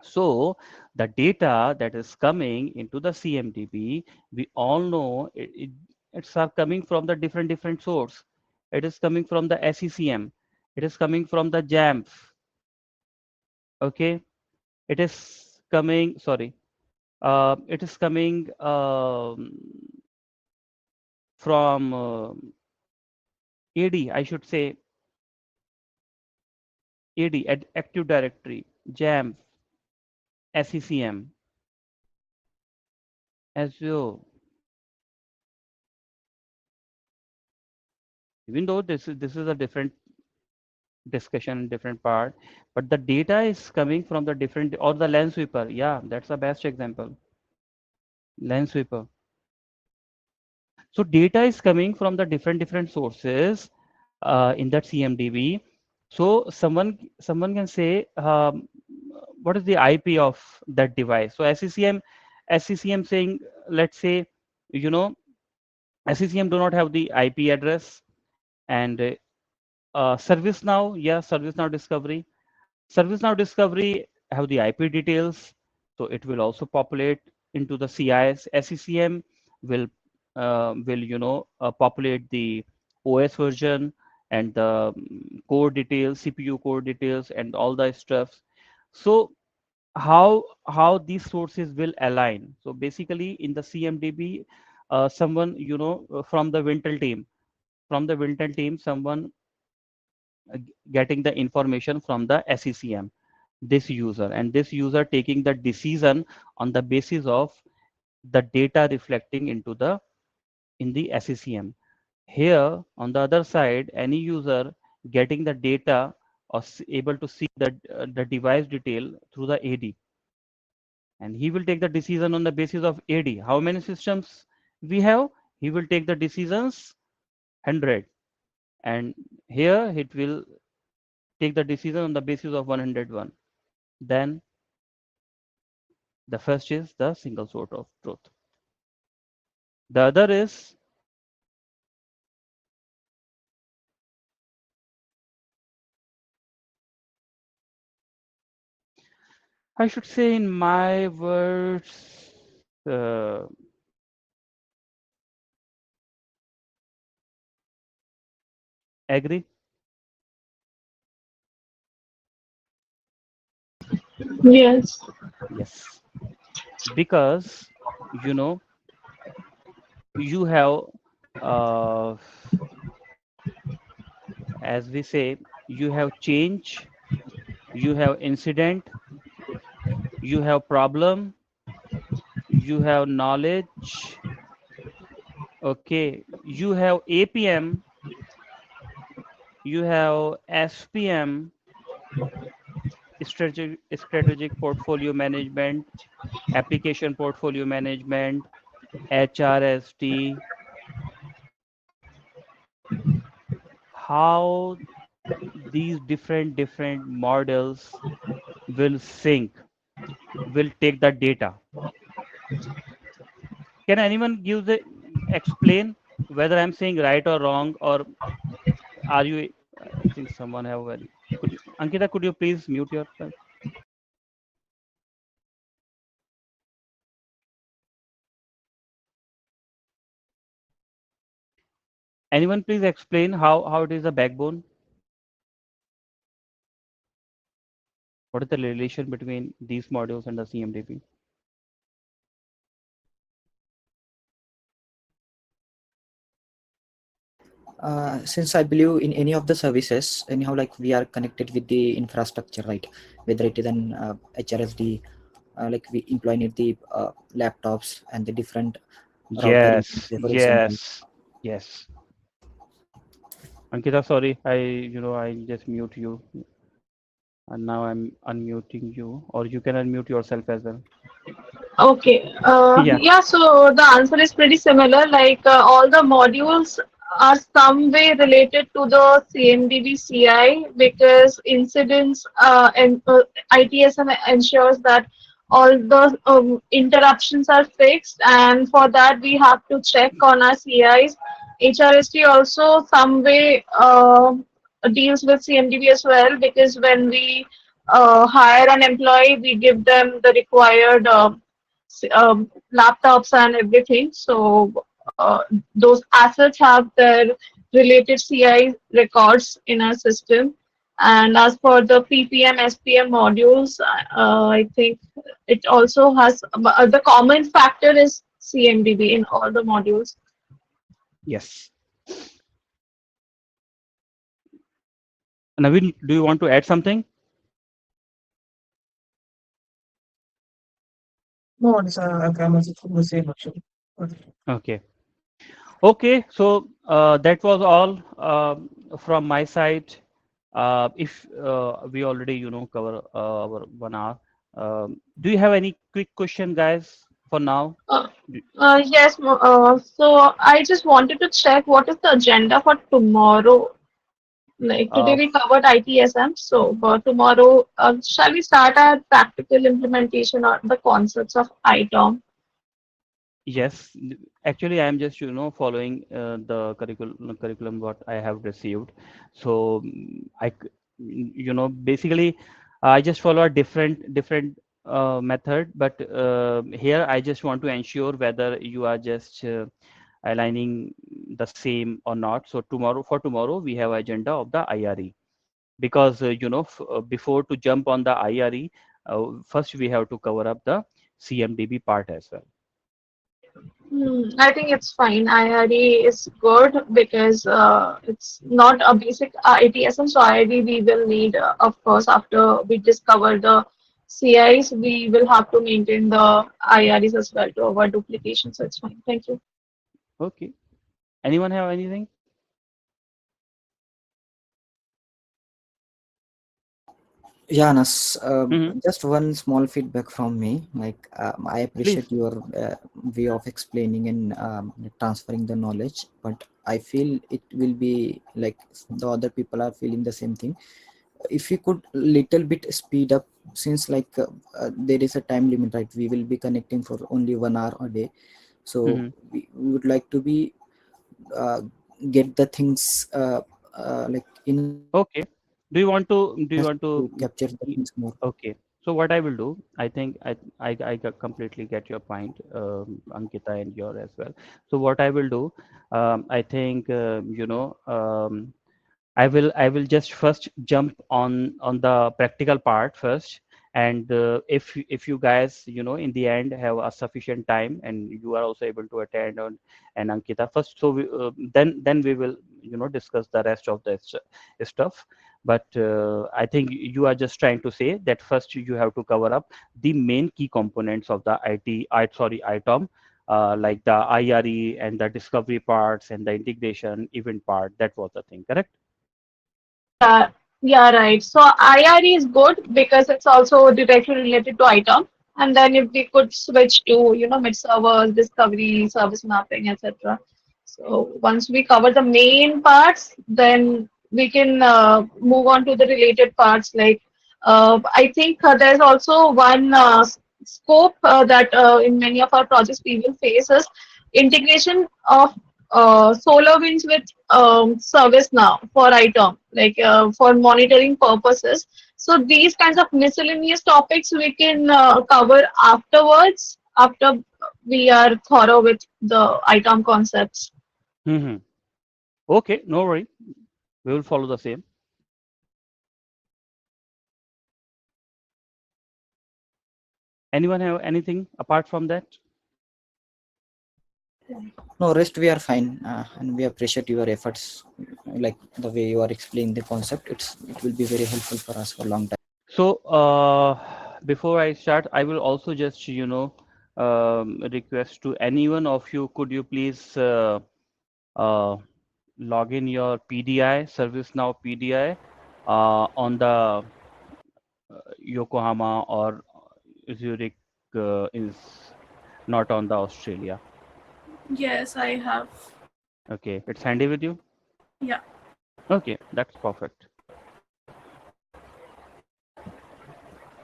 So the data that is coming into the CMDB, we all know it's are coming from the different source. It is coming from the SECM. It is coming from the JAMF. Okay, it is coming. Sorry, it is coming from AD. I should say AD, Active Directory, JAMF, SECM, as well. Even though this is a different discussion, different part, but the data is coming from the different, or the lens sweeper. Yeah, that's the best example. Lens sweeper. So data is coming from the different sources in that CMDB. So someone can say, what is the IP of that device? So SCCM saying, let's say, you know SCCM do not have the IP address. And ServiceNow, yeah, ServiceNow Discovery. ServiceNow Discovery have the IP details, so it will also populate into the CIS. SCCM will populate the OS version and the core details, CPU core details, and all the stuff. So how these sources will align? So basically, in the CMDB, someone from the Wintel team, someone getting the information from the SCCM, this user, and this user taking the decision on the basis of the data reflecting into the in the SCCM. Here on the other side, any user getting the data, or able to see the device detail through the AD, and he will take the decision on the basis of AD. How many systems we have? He will take the decisions 100, and here it will take the decision on the basis of 101. Then the first is the single source of truth. The other is, I should say in my words, uh, agree. Yes. Yes, because you know you have, uh, as we say, you have change, you have incident, you have problem, you have knowledge, Okay, you have APM, you have SPM, strategic portfolio management, application portfolio management, HRSD. How these different models will sync, will take the data. Can anyone give the explain whether I'm saying right or wrong, or are you? I think someone have very. Could you, Ankita? Could you please mute yourself? Anyone please explain how it is a backbone? What is the relation between these modules and the CMDB? Since I believe in any of the services, anyhow, like we are connected with the infrastructure, right? Whether it is an HRSD, like we employ need the laptops and the different router Yes, for example. yes, yes. Ankita, sorry, I just mute you, and now I'm unmuting you, or you can unmute yourself as well. Okay. Yeah. Yeah, so the answer is pretty similar. Like all the modules are some way related to the CMDB CI because incidents and ITSM ensures that all the interruptions are fixed, and for that we have to check on our CIs. HRST also some way deals with CMDB as well because when we hire an employee, we give them the required laptops and everything. So those assets have their related CI records in our system. And as for the PPM, SPM modules, I think it also has the common factor is CMDB in all the modules. Yes. Naveen, do you want to add something? No, it's I'm also from the same actually. But Okay. Okay. So that was all from my side. If we already, cover our 1 hour. Do you have any quick question, guys, for now? Uh, Do- yes, so I just wanted to check what is the agenda for tomorrow. Like today Uh, we covered ITSM, so tomorrow shall we start our practical implementation or the concepts of ITOM? Yes, actually, I am just following the curriculum what I have received. So basically, I just follow a different method, but here I just want to ensure whether you are just aligning the same or not. So tomorrow we have agenda of the IRE because before to jump on the IRE, first we have to cover up the CMDB part as well. I think it's fine. IRE is good because it's not a basic ITSM. So IRE we will need, of course, after we discover the CIs, we will have to maintain the IREs as well to avoid duplication. So it's fine. Thank you. Okay. Anyone have anything? Yeah, Anas, Hmm. just one small feedback from me. Like, I Please. appreciate your way of explaining and transferring the knowledge, but I feel it will be like the other people are feeling the same thing. If you could little bit speed up, since like there is a time limit, right? We will be connecting for only 1 hour a day, so Hmm. we would like to be uh, get the things like in a speed Okay. Do you want to to do you want capture to the things more. okay. So what I will do, I think completely get your point, Ankita, and your as well. So what I will do, I think I will just first jump on the practical part first, and if you guys in the end have a sufficient time and you are also able to attend on and Ankita first, so then we will discuss the rest of the stuff. But I think you are just trying to say that first you have to cover up the main key components of the IT, sorry, ITOM. like the IRE and the discovery parts and the integration event part. That was the thing, correct? Yeah, yeah, right. So IRE is good because it's also directly related to ITOM. And then if we could switch to, mid servers, discovery, service mapping, etc. So once we cover the main parts, then we can move on to the related parts. Like I think there's also one scope that in many of our projects we will face is integration of SolarWinds with ServiceNow for ITOM, like for monitoring purposes. So these kinds of miscellaneous topics we can cover afterwards, after we are thorough with the ITOM concepts. Hmm. Okay, no worry. We will follow the same. Anyone have anything apart from that? No, rest we are fine, and we appreciate your efforts, like the way you are explaining the concept. It will be very helpful for us for a long time. So before I start, I will also just request to anyone of you, could you please uh, log in your PDI, ServiceNow PDI, on the Yokohama or Zurich, is not on the Australia. Yes, I have. Okay, it's handy with you. Yeah. Okay, that's perfect.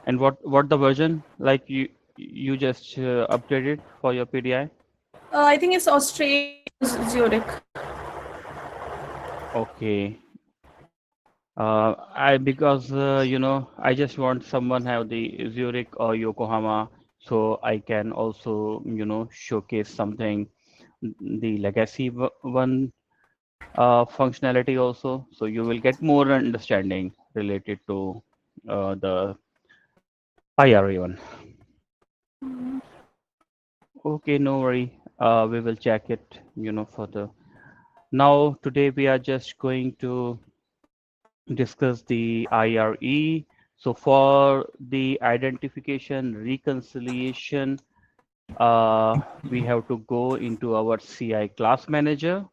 And what the version like you just updated for your PDI? I think it's Australia, Zurich. Okay. I because I just want someone have the Zurich or Yokohama, so I can also showcase something, the legacy one functionality also, so you will get more understanding related to the IRA one. Okay, no worry. We will check it, further. Now today we are just going to discuss the IRE. So for the identification reconciliation, we have to go into our CI class manager.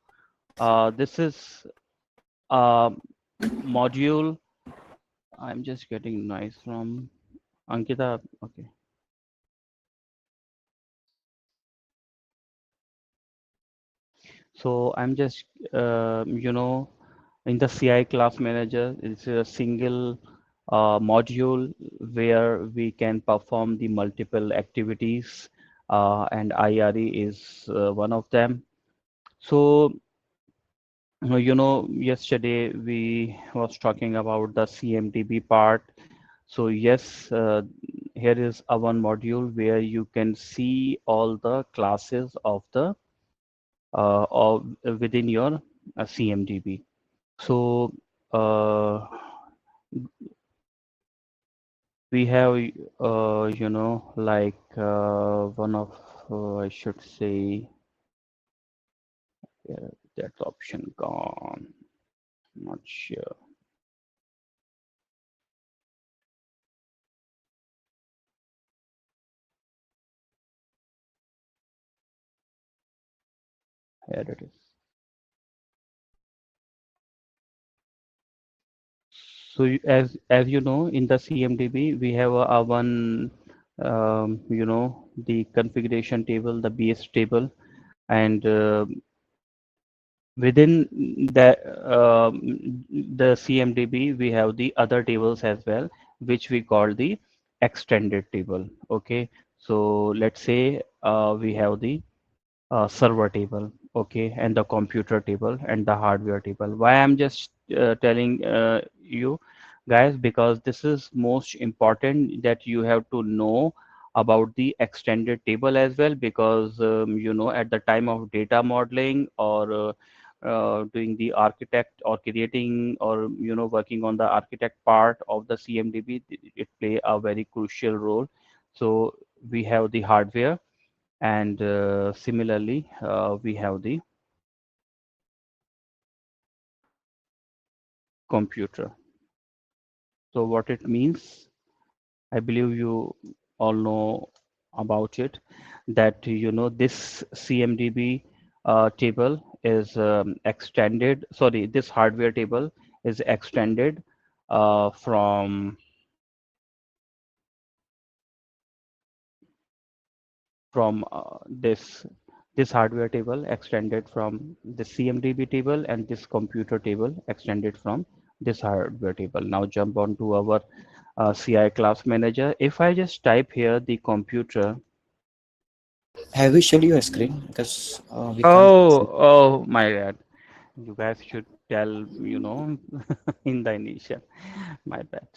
This is a module. I'm just getting noise from Ankita. Okay. So I'm just, in the CI class manager, it's a single module where we can perform the multiple activities, and IRE is one of them. So, yesterday we was talking about the CMDB part. So yes, here is a one module where you can see all the classes of within your CMDB. So we have like one of I should say, that option gone. Not sure. Here it is. So as you know, in the CMDB we have a one the configuration table, the base table, and within the CMDB, we have the other tables as well, which we call the extended table. Okay, so let's say we have the server table, okay, and the computer table and the hardware table. Why I'm just telling you guys, because this is most important that you have to know about the extended table as well, because at the time of data modeling or doing the architect or creating or working on the architect part of the CMDB, it play a very crucial role. So we have the hardware, and similarly we have the computer. So what it means, I believe you all know about it, that this CMDB table is extended. Sorry, this hardware table is extended from this hardware table extended from the CMDB table, and this computer table extended from this hardware table. Now jump on to our CI class manager. If I just type here the computer. Have we shown you a screen? Because we can't see. Oh, my bad. You guys should tell, in the initial. My bad.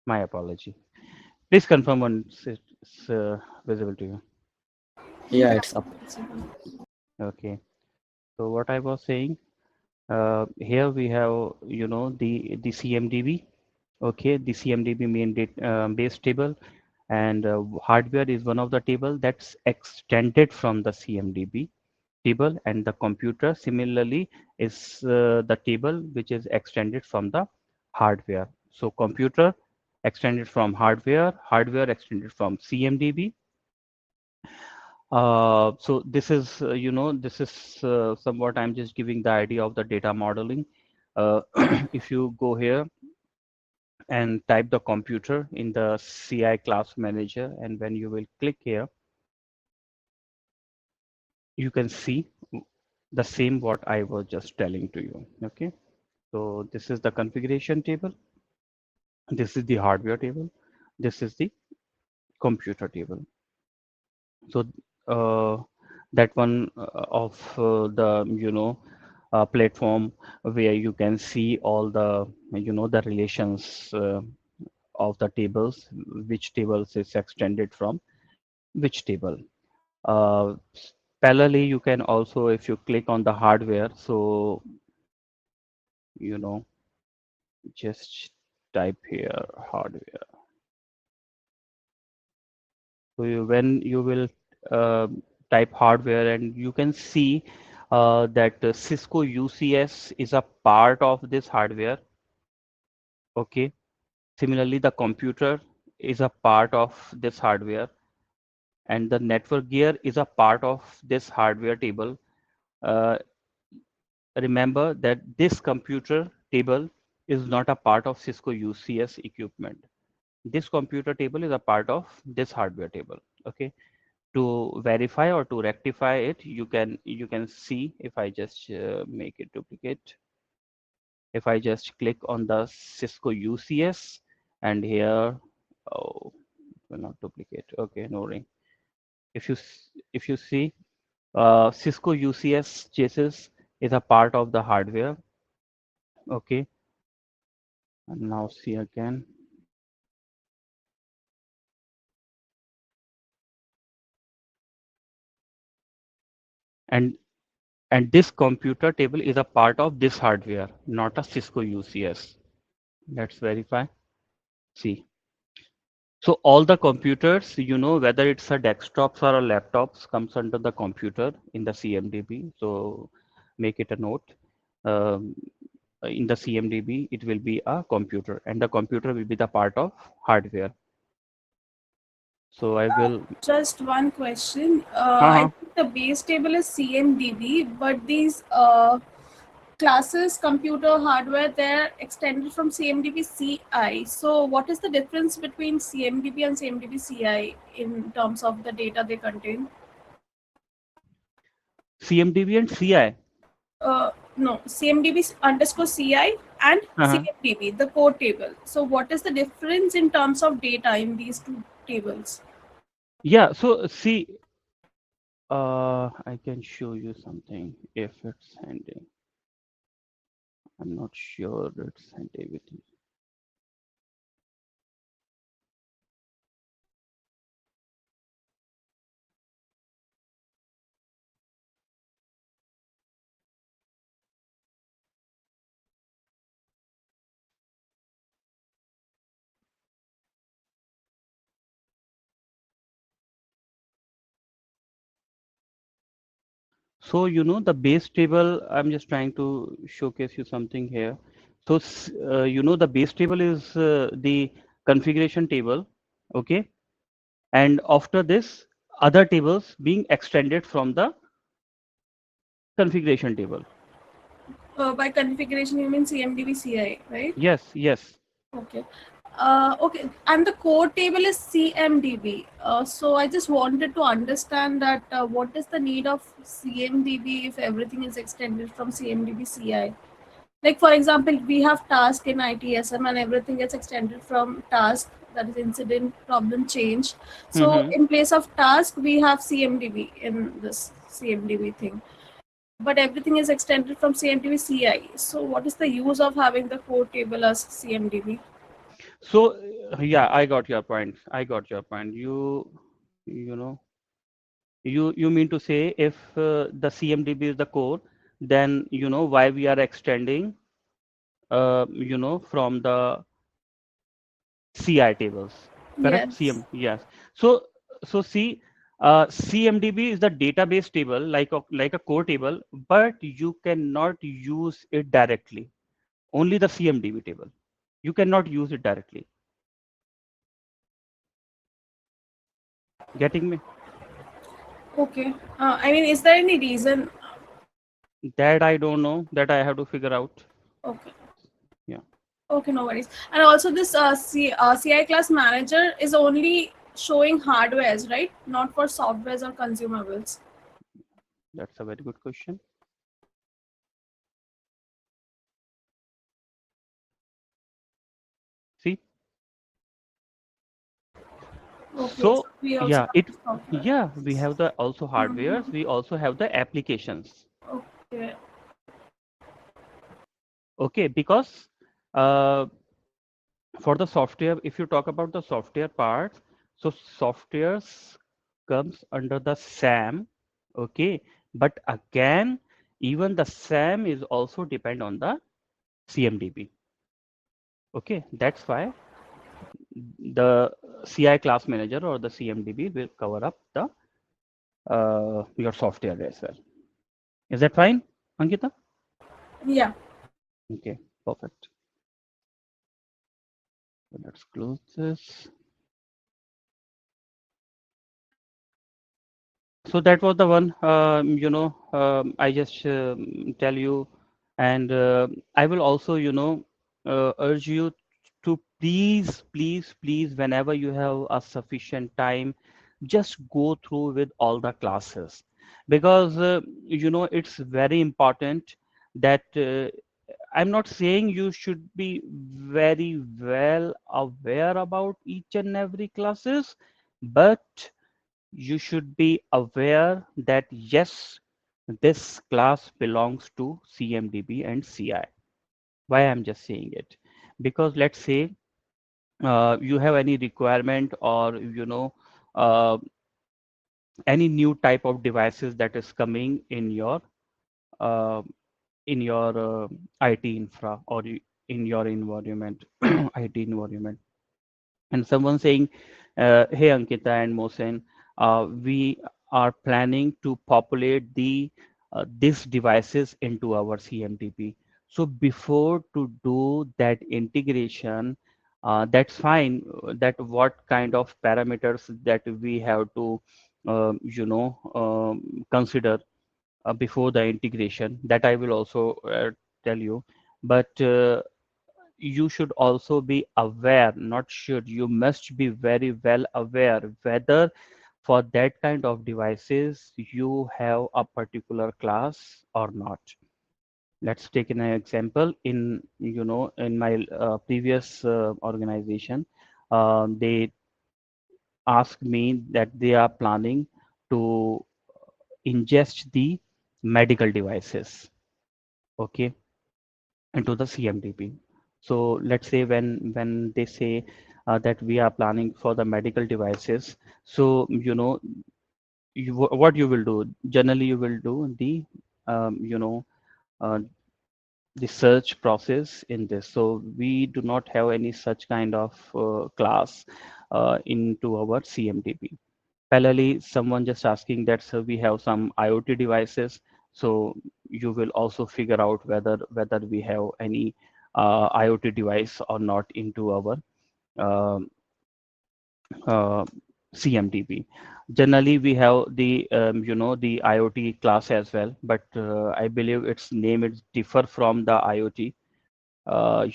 My apology. Please confirm once it's visible to you. Yeah, Yeah, it's up. Okay. So what I was saying, here we have, the CMDB. Okay, the CMDB main base table, and hardware is one of the table that's extended from the CMDB table, and the computer similarly is the table which is extended from the hardware. So computer extended from hardware, hardware extended from CMDB. So this is, this is somewhat I'm just giving the idea of the data modeling. If you go here and type the computer in the CI class manager, and when you will click here, you can see the same what I was just telling to you. Okay, so this is the configuration table, this is the hardware table, this is the computer table. So that one of the platform where you can see all the the relations of the tables, which tables is extended from which table. Uh, Parallelly, you can also, if you click on the hardware, so you know, just type here hardware. So when you will uh, type hardware, and you can see that Cisco UCS is a part of this hardware. Okay. Similarly, the computer is a part of this hardware, and the network gear is a part of this hardware table. Uh, Remember that this computer table is not a part of Cisco UCS equipment. This computer table is a part of this hardware table. Okay. To verify or to rectify it, you can see, if I just make it duplicate, if I just click on the Cisco UCS, and here, oh, it will not duplicate. Okay, no ring. If you see, Cisco UCS chassis is a part of the hardware. Okay, and now see again. And this computer table is a part of this hardware, not a Cisco UCS. Let's verify. See. So all the computers, whether it's a desktops or a laptops, comes under the computer in the CMDB. So make it a note. Um, in the CMDB, it will be a computer, and the computer will be the part of hardware. So I will. just one question. I Uh-huh. think the base table is CMDB, but these classes, computer hardware, they're extended from CMDB CI. So, what is the difference between CMDB and CMDB CI in terms of the data they contain? CMDB and CI. No, CMDB underscore CI and Uh-huh. CMDB, the code table. So, what is the difference in terms of data in these two tables? Yeah. So see, I can show you something if it's handy. I'm not sure it's handy with you. So, the base table, I'm just trying to showcase you something here. So, the base table is the configuration table. Okay. And after this, other tables being extended from the configuration table. By configuration, you mean CMDB CI, right? Yes, yes. Okay. Okay, and the core table is CMDB. So I just wanted to understand that what is the need of CMDB if everything is extended from CMDB CI? Like for example, we have task in ITSM and everything gets extended from task, that is incident problem change. So Mm-hmm. in place of task, we have CMDB in this CMDB thing. But everything is extended from CMDB CI. So what is the use of having the core table as CMDB? So, yeah, I got your point. I got your point. You know, you mean to say if the CMDB is the core, then why we are extending, from the CI tables, correct? Yes. Yes. So, see, CMDB is the database table, like a core table, but you cannot use it directly. Only the CMDB table. You cannot use it directly. Getting me? Okay. I mean, is there any reason? That I don't know. That I have to figure out. Okay. Yeah, Okay, no worries. And also, this CI class manager is only showing hardwares, right? Not for softwares or consumables. that's a very good question. See, Okay, so so we also yeah, have it software. yeah, we have the also hardwares. Mhm. We also have the applications. Okay. Okay, because uh, for the software, if you talk about the software part, so softwares comes under the SAM. Okay, but again, even the SAM is also depend on the CMDB. Okay, that's why the CI class manager or the CMDB will cover up the your software as well. Is that fine, Ankita? Yeah. Okay, perfect. So let's close this. So that was the one, I just tell you, and I will also, urge you to please, please, please, whenever you have a sufficient time, just go through with all the classes, because it's very important that I'm not saying you should be very well aware about each and every classes, but you should be aware that yes, this class belongs to CMDB and CI. Why I'm just saying it? Because let's say you have any requirement, or uh, any new type of devices that is coming uh, in your IT infra, or in your environment, IT environment, and someone saying, hey Ankita and Mohsen, we are planning to populate these devices into our CMDB. So before to do that integration, that's fine. That what kind of parameters that we have to consider before the integration, that I will also tell you. But you should also be aware, not should, you must be very well aware whether for that kind of devices you have a particular class or not. Let's take an example. In my previous organization, they asked me that they are planning to ingest the medical devices, okay, into the CMDB. So let's say when they say that we are planning for the medical devices, so what you will do. Generally, you will do um, you know uh, the search process in this. So we do not have any such kind of class into our CMDB. Parallelly, someone just asking that, so we have some IoT devices, so you will also figure out whether we have any IoT device or not into our um uh, CMDB. Generally, we have the the IoT class as well, but I believe its name is differ from the IoT.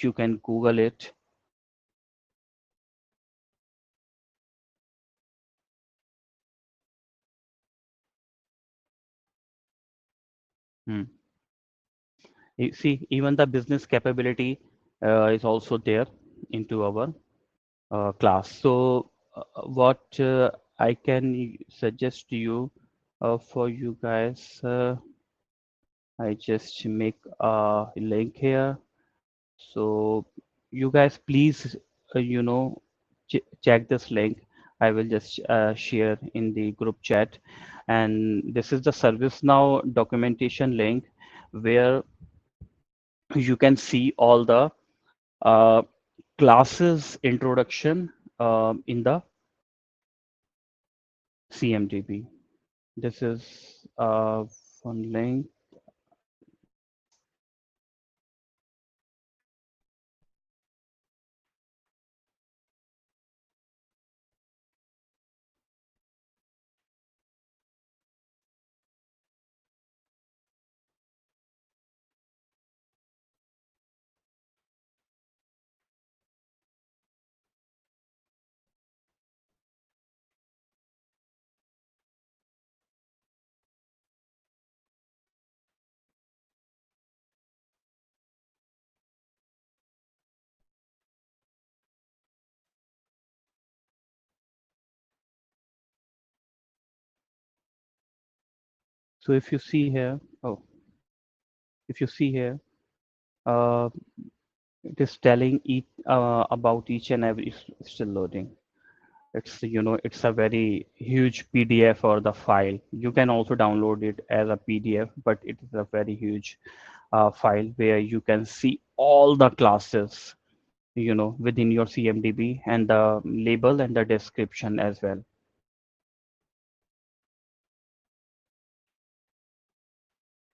You can Google it. Hmm. You see, even the business capability is also there into our class. So, what I can suggest to you for you guys, I just make a link here. So you guys please, check this link. I will just share in the group chat. And this is the ServiceNow documentation link where you can see all the uh, classes introduction in the CMDB. This is one link. So if you see here, oh, if you see here, uh, it is telling each about each and every. It's still loading. It's it's a very huge PDF or the file. You can also download it as a PDF, but it is a very huge file where you can see all the classes within your CMDB and the label and the description as well.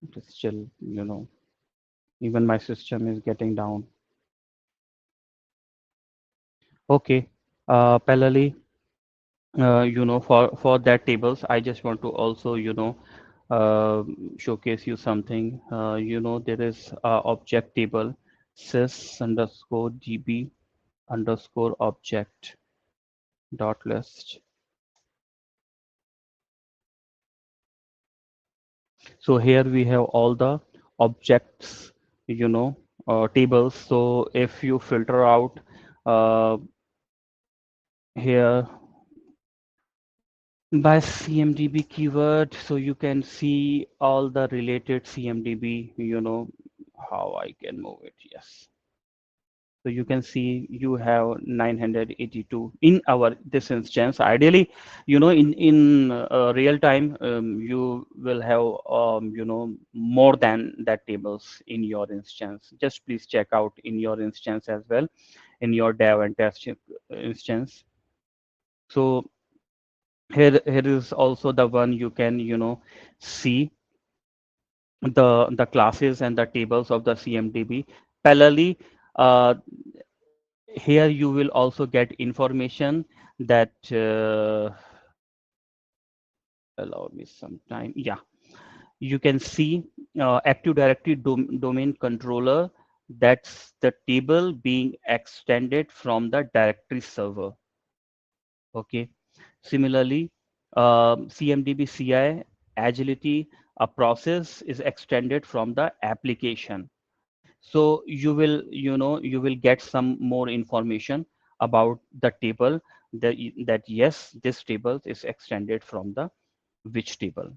It is still even my system is getting down. Okay, parallelly, for that tables, I just want to also uh, showcase you something. There is object table sys underscore db underscore object dot list. So here we have all the objects, tables. So if you filter out here by CMDB keyword, so you can see all the related CMDB, how I can move it. Yes. So you can see you have 982 in our this instance. Ideally, in real time, you will have more than that tables in your instance. Just please check out in your instance as well, in your dev and test instance. So here is also the one you can see the classes and the tables of the CMDB. Parallelly, uh, here you will also get information that allow me some time. Yeah, you can see Active Directory domain controller. That's the table being extended from the directory server. Okay. Similarly, CMDB CI agility, a process is extended from the application. So you will get some more information about the table that yes, this table is extended from the which table.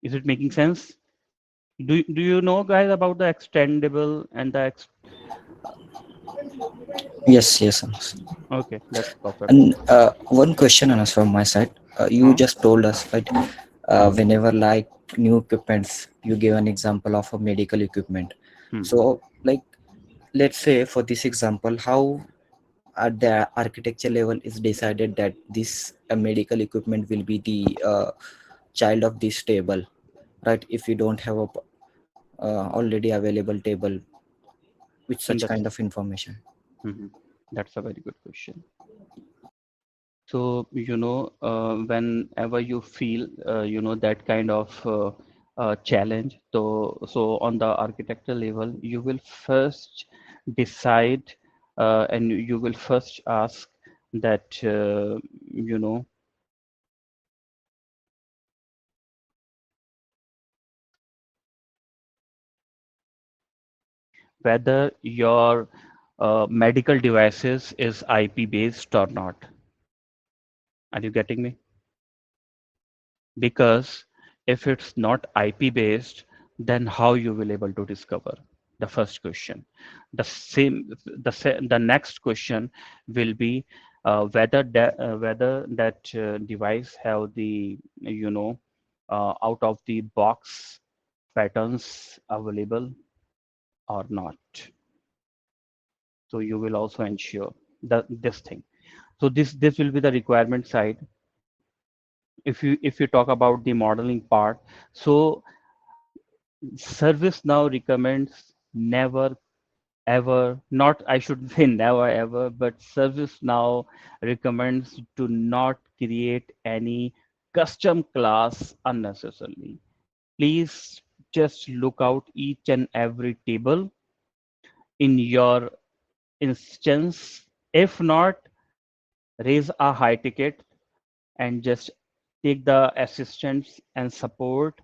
Is it making sense? Do you know guys about the extendable and the Yes, yes, Anas. okay, that's perfect. And one question, Anas, from my side. You Huh? just told us, right? Whenever like new equipments, you give an example of a medical equipment. Hmm. So, like, let's say for this example, how at the architecture level is decided that this medical equipment will be the child of this table, right? If you don't have a already available table with such kind Understood. of information. Mhm. That's a very good question. So, whenever you feel, that kind of challenge, so on the architectural level, you will first decide, and you will first ask that, whether your medical devices is IP based or not. Are you getting me? Because if it's not IP based, then how you will able to discover? The first question. The next question will be whether that device have the out of the box patterns available or not. So you will also ensure that this thing. So this will be the requirement side. If you talk about the modeling part, so service now recommends never ever, not I should say never ever, but service now recommends to not create any custom class unnecessarily. Please just look out each and every table in your instance. If not, raise a high ticket and just take the assistance and support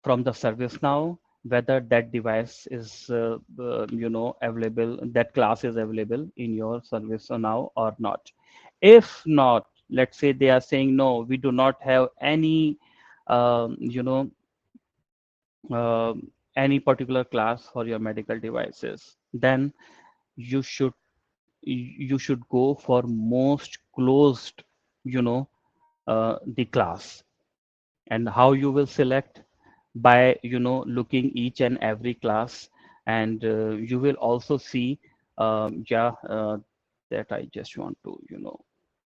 from the service now, whether that device is available, that class is available in your service now or not. If not, let's say they are saying no, we do not have any um, you know any particular class for your medical devices, then you should you should go for most closed, you know the class. And how you will select? By looking each and every class, and you will also see, yeah, that I just want to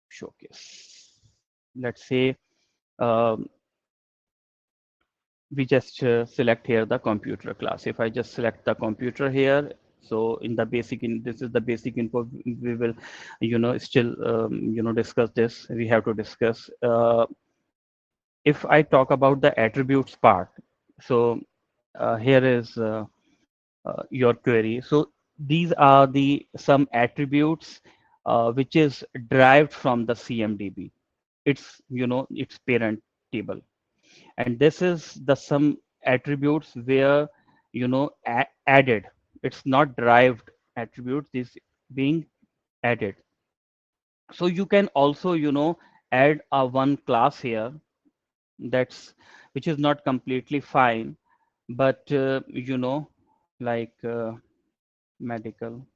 showcase. Let's say, um, we just select here the computer class. If I just select the computer here, so in the basic, this is the basic info. We will still discuss this. We have to discuss, if I talk about the attributes part. So here is your query. So these are the some attributes which is derived from the CMDB. It's its parent table, and this is the some attributes where added. It's not derived attributes. This being added. So you can also add a one class here, that's which is not completely fine, but like medical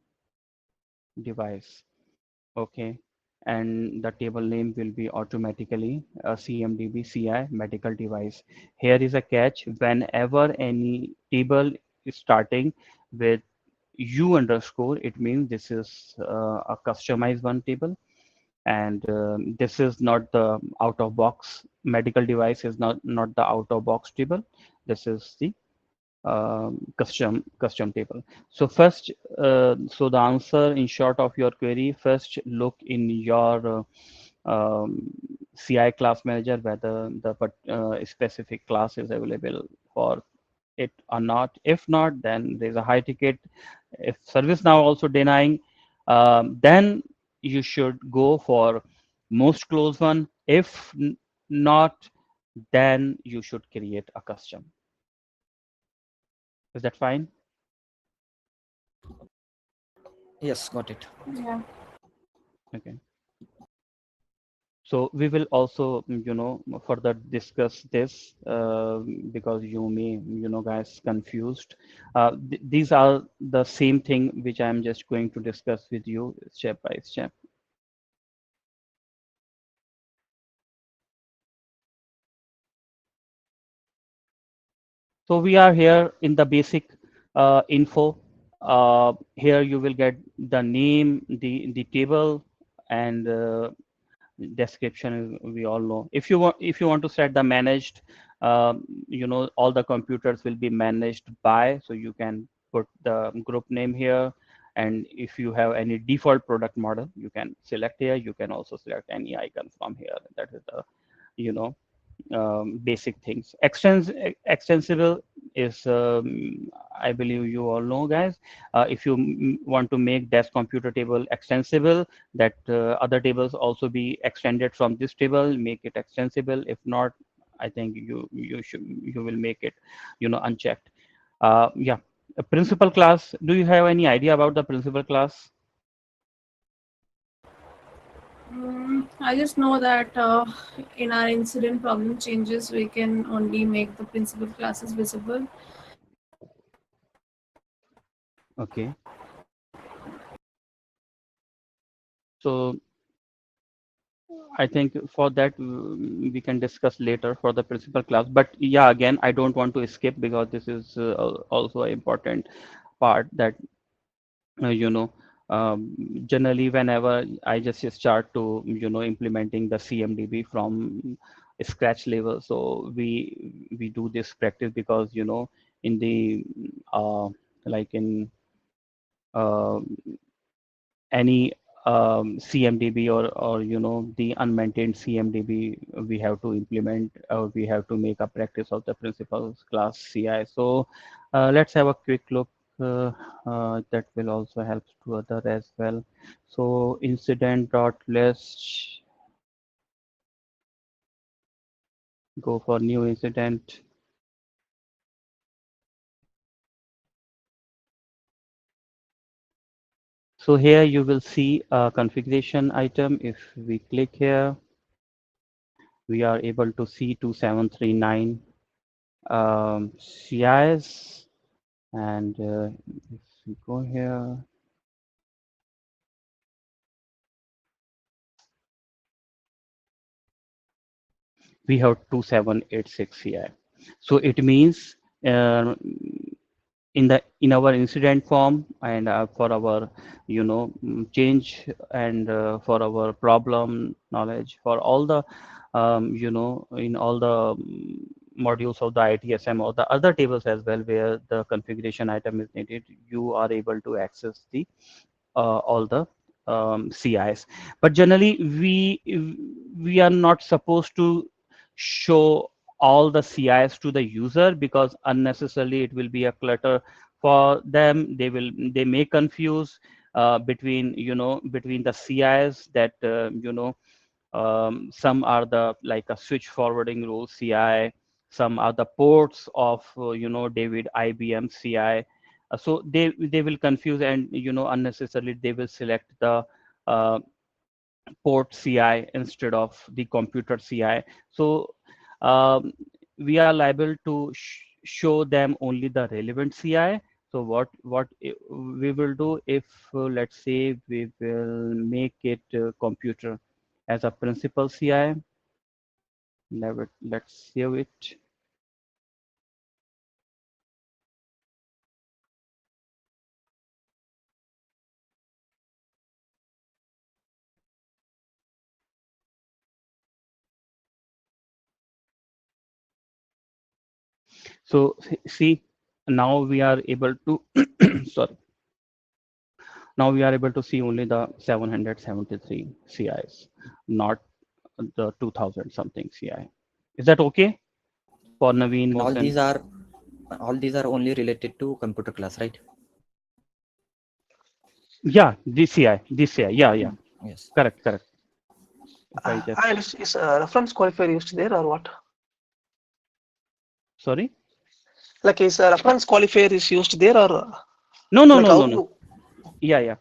device. Okay. And the table name will be automatically CMDB CI medical device. Here is a catch. Whenever any table is starting with U underscore, it means this is a customized one table. And this is not the out of box. Medical device is not the out of box table. This is the custom table. So first, so the answer in short of your query, first look in your CI class manager whether the specific class is available for it or not. If not, then there's a high ticket. If service now also denying, then you should go for most close one. If not, then you should create a custom. Is that fine? Yes, got it. Yeah. Okay. So we will also, further discuss this because you may, guys confused. These are the same thing which I'm just going to discuss with you step by step. So we are here in the basic info. Here you will get the name, the table, and description we all know. If you want to set the managed, all the computers will be managed by, so you can put the group name here. And if you have any default product model, you can select here. You can also select any icon from here. That is the you know basic things. Extensible is, I believe you all know, guys. If you want to make desk computer table extensible, that other tables also be extended from this table, make it extensible. If not, I think you will make it unchecked. Yeah, a principal class. Do you have any idea about the principal class? I just know that in our incident problem changes, we can only make the principal classes visible. Okay, so I think for that we can discuss later for the principal class. But yeah, again, I don't want to skip because this is also an important part that uh, you know generally whenever I just start to implementing the CMDB from scratch level. So we do this practice because in the like in uh, any CMDB or the unmaintained CMDB, we have to implement, or we have to make a practice of the principles class CI. So let's have a quick look. That will also help to other as well. So incident dot list, go for new incident. So here you will see a configuration item. If we click here, we are able to see 2739 CIs. And if we go here, we have 2786 CI. So it means uh, in our incident form, and for our change, and for our problem knowledge, for all the in all the modules of the ITSM or the other tables as well, where the configuration item is needed, you are able to access the all the CIs. But generally, we are not supposed to show all the CIs to the user, because unnecessarily it will be a clutter for them. They may confuse between between the CIs, that some are the like a switch forwarding rule CI, some are the ports of David IBM CI. So they will confuse, and unnecessarily they will select the uh, port CI instead of the computer CI. So um, we are liable to show them only the relevant CI. So we will do, if let's say we will make it computer as a principal CI. Let's save it. So see, now we are able to sorry, now we are able to see only the 773 CIs, not the 2000 something CI. Is that okay for Naveen, And Mohsen? all these are only related to computer class, right? Yeah, DCI. Yeah, yeah. Yes. Correct, correct. If I just, And is a reference qualifier used there or what? sorry. Like is a reference qualifier is used there or No, no, like no, how no, no. to? Yeah, yeah.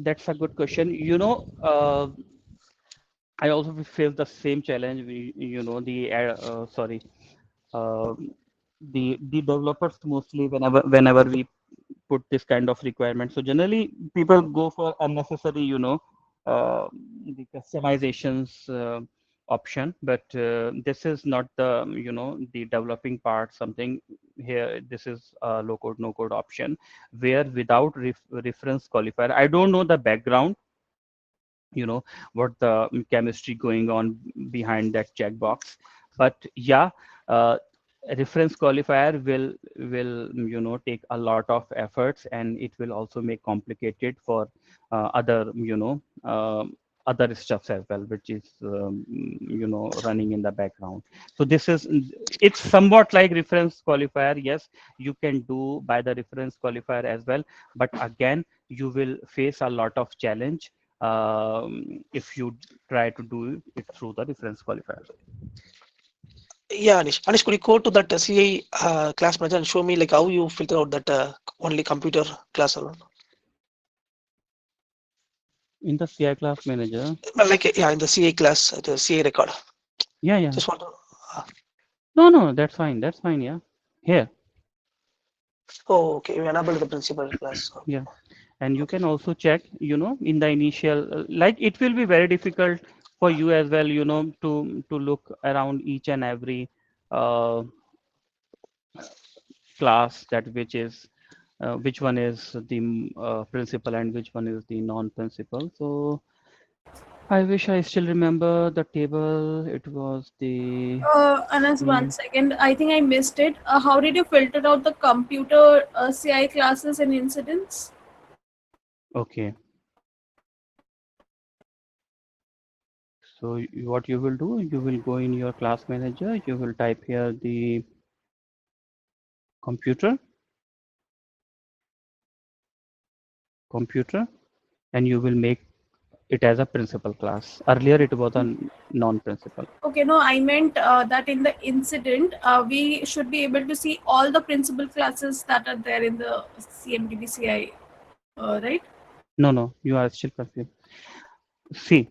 That's a good question. I also face the same challenge. Uh, the developers mostly, whenever we put this kind of requirement. So generally, people go for unnecessary, the customizations option, but this is not the the developing part something here. This is a low code no code option where without reference qualifier, I don't know the background, what the chemistry going on behind that checkbox, but yeah, uh, reference qualifier will take a lot of efforts, and it will also make complicated for other other stuffs as well, which is running in the background. So this is, it's somewhat like reference qualifier. Yes, you can do by the reference qualifier as well, but again you will face a lot of challenge if you try to do it through the reference qualifier. Yeah, Anish. Anish, could you go to that CA class manager and show me like how you filter out that only computer class alone? In the CI class manager, Well, like yeah, in the CA class, the CA record. yeah, yeah. Just want to. No, no, that's fine. That's fine. Yeah. Here, Oh, okay. We enable the principal class. yeah. And you can also check, in the initial, like it will be very difficult for you as well, to look around each and every uh, class, that which one is the principal and which one is the non-principal. So I wish I still remember the table. It was the Anas, one C. second. I think I missed it. How did you filter out the computer CI classes and incidents? Okay. So what you will do, you will go in your class manager, you will type here the computer, computer, and you will make it as a principal class. Earlier it was a non-principal. Okay, no, I meant that in the incident, we should be able to see all the principal classes that are there in the CMDB CI, right? No, no, you are still confused. See,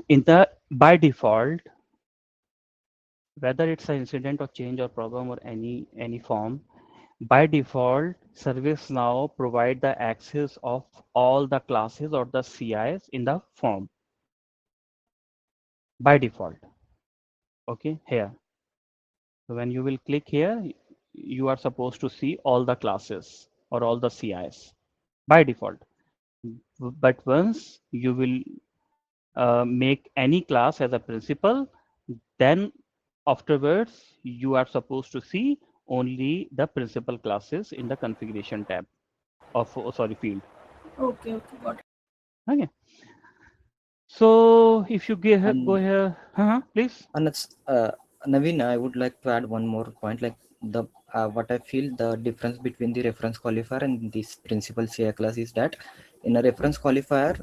in the by default, whether it's an incident or change or problem or any form, by default, ServiceNow provide the access of all the classes or the CIs in the form by default. Okay, here. So when you will click here, you are supposed to see all the classes or all the CIs by default. But once you will make any class as a principal, then afterwards you are supposed to see only the principal classes in the configuration tab of, oh, sorry, field. Okay, okay, got it. Okay. So if you go And here, please. And it's Naveen, I would like to add one more point. Like the what I feel the difference between the reference qualifier and this principal CI class is that in a reference qualifier,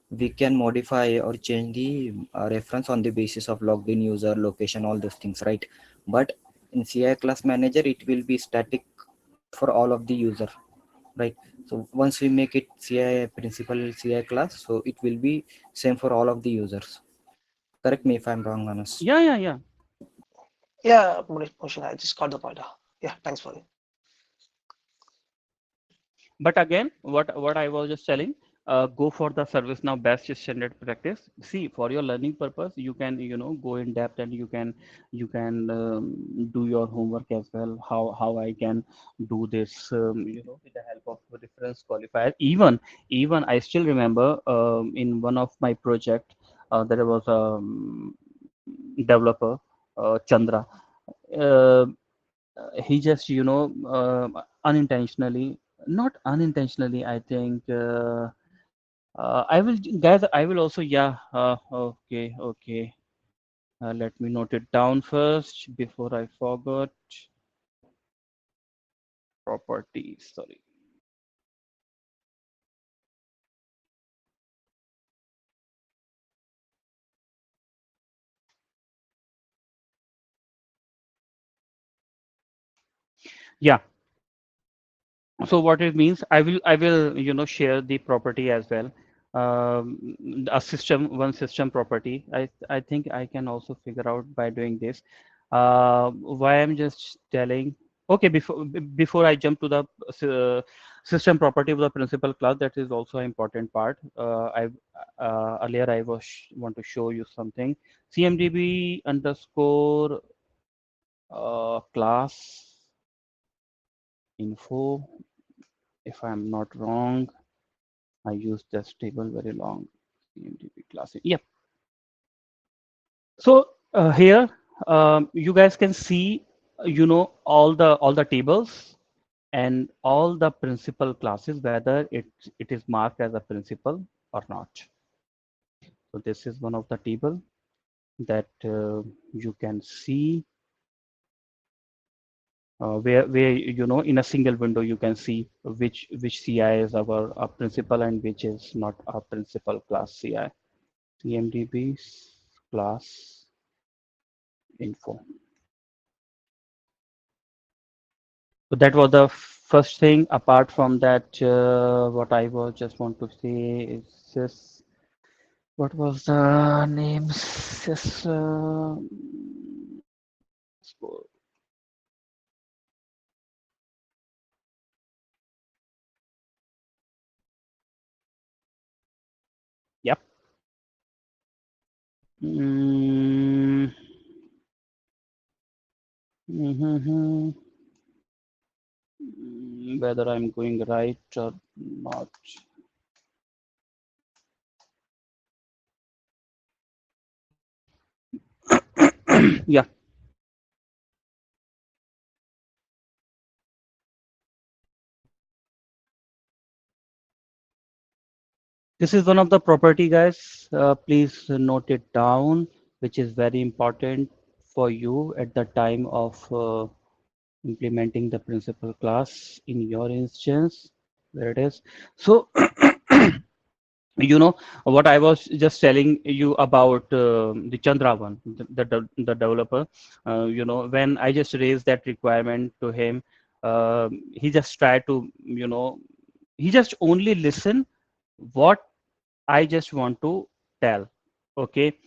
we can modify or change the reference on the basis of logged in user, location, all those things, right? But in CI class manager, it will be static for all of the user, right? So once we make it CI principal CI class, so it will be same for all of the users. Correct me if I'm wrong, Anas. Yeah, yeah, yeah. Yeah, Motion, I just got the point. Yeah, thanks for it. But again, what I was just telling, go for the ServiceNow best standard practice. See, for your learning purpose, you can go in depth, and you can do your homework as well. How I can do this, with the help of reference qualifier. Even I still remember in one of my project, there was a developer, Chandra. Uh, he just unintentionally, not unintentionally, I think, I will, guys, I will also, yeah, okay, okay, let me note it down first before I forgot. Properties, sorry. Yeah, so what it means, I will share the property as well. A system, one system property, I think I can also figure out by doing this. Why I'm just telling, Okay, before I jump to the system property of the principal class, that is also an important part. I earlier I was want to show you something. CMDB underscore class info. If I'm not wrong, I used this table very long. CMDB class. Yep. So here you guys can see, all the tables and all the principal classes, whether it is marked as a principal or not. So this is one of the table that you can see, where in a single window you can see which CI is our principal and which is not a principal class CI. CMDB class info. So that was the first thing. Apart from that, what I was just want to say is this. What was the name? This, yep. Mm, mhm. Whether I'm going right or not. Yeah, this is one of the property, guys. Please note it down, which is very important for you at the time of implementing the principal class in your instance. There it is. So you know what I was just telling you about the Chandra one, the developer. When I just raised that requirement to him, he just tried to, he just only listen what I just want to tell. Okay,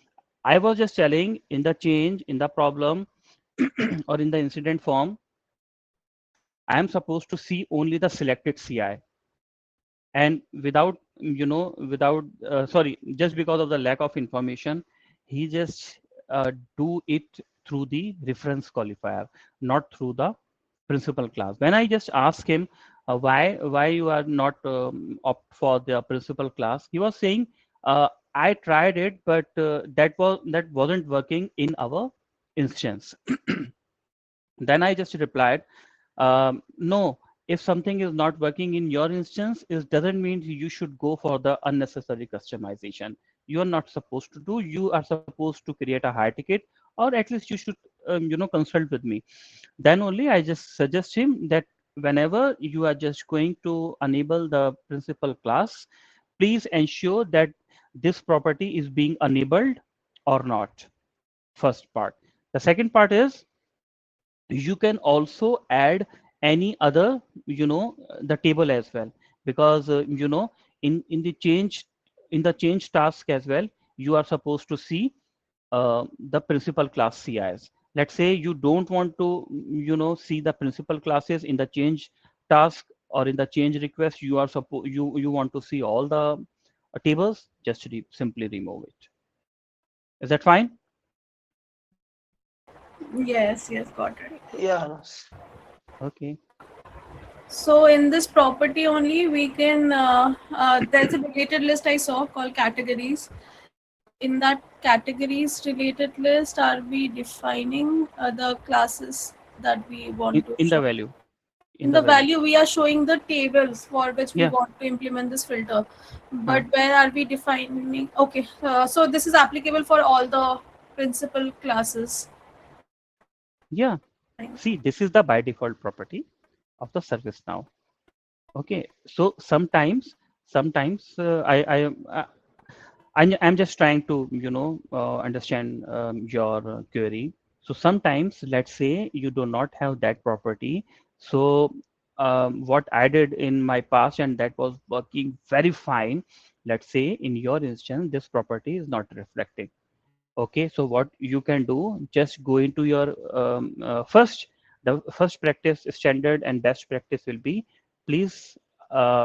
I was just telling in the change in the problem or in the incident form, I am supposed to see only the selected CI, and without sorry, just because of the lack of information, he just do it through the reference qualifier, not through the principal class. When I just asked him, why you are not opt for the principal class, he was saying, I tried it, but that wasn't working in our instance. Then I just replied, no, if something is not working in your instance, it doesn't mean you should go for the unnecessary customization. You are not supposed to do. You are supposed to create a high ticket, or at least you should, consult with me. Then only I just suggest him that whenever you are just going to enable the principal class, please ensure that this property is being enabled or not. First part. The second part is, you can also add any other, the table as well, because in the change task as well, you are supposed to see the principal class CIs. Let's say you don't want to see the principal classes in the change task or in the change request. You are supposed you want to see all the tables. Just simply remove it. Is that fine? Yes, yes, got it. Yeah. Okay. So in this property only, we can, there's a related list I saw called categories. In that categories related list, are we defining the classes that we in, want to in the show? value in In the the value value, we are showing the tables for which we Yeah. want to implement this filter. Huh. But where are we defining? Okay, so this is applicable for all the principal classes. Yeah. See, this is the by default property of the service now. Okay. So sometimes I'm just trying to understand your query. So sometimes, let's say you do not have that property. So what I did in my past, and that was working very fine. Let's say in your instance, this property is not reflecting. Okay, so what you can do, just go into your first The first practice, standard and best practice will be, please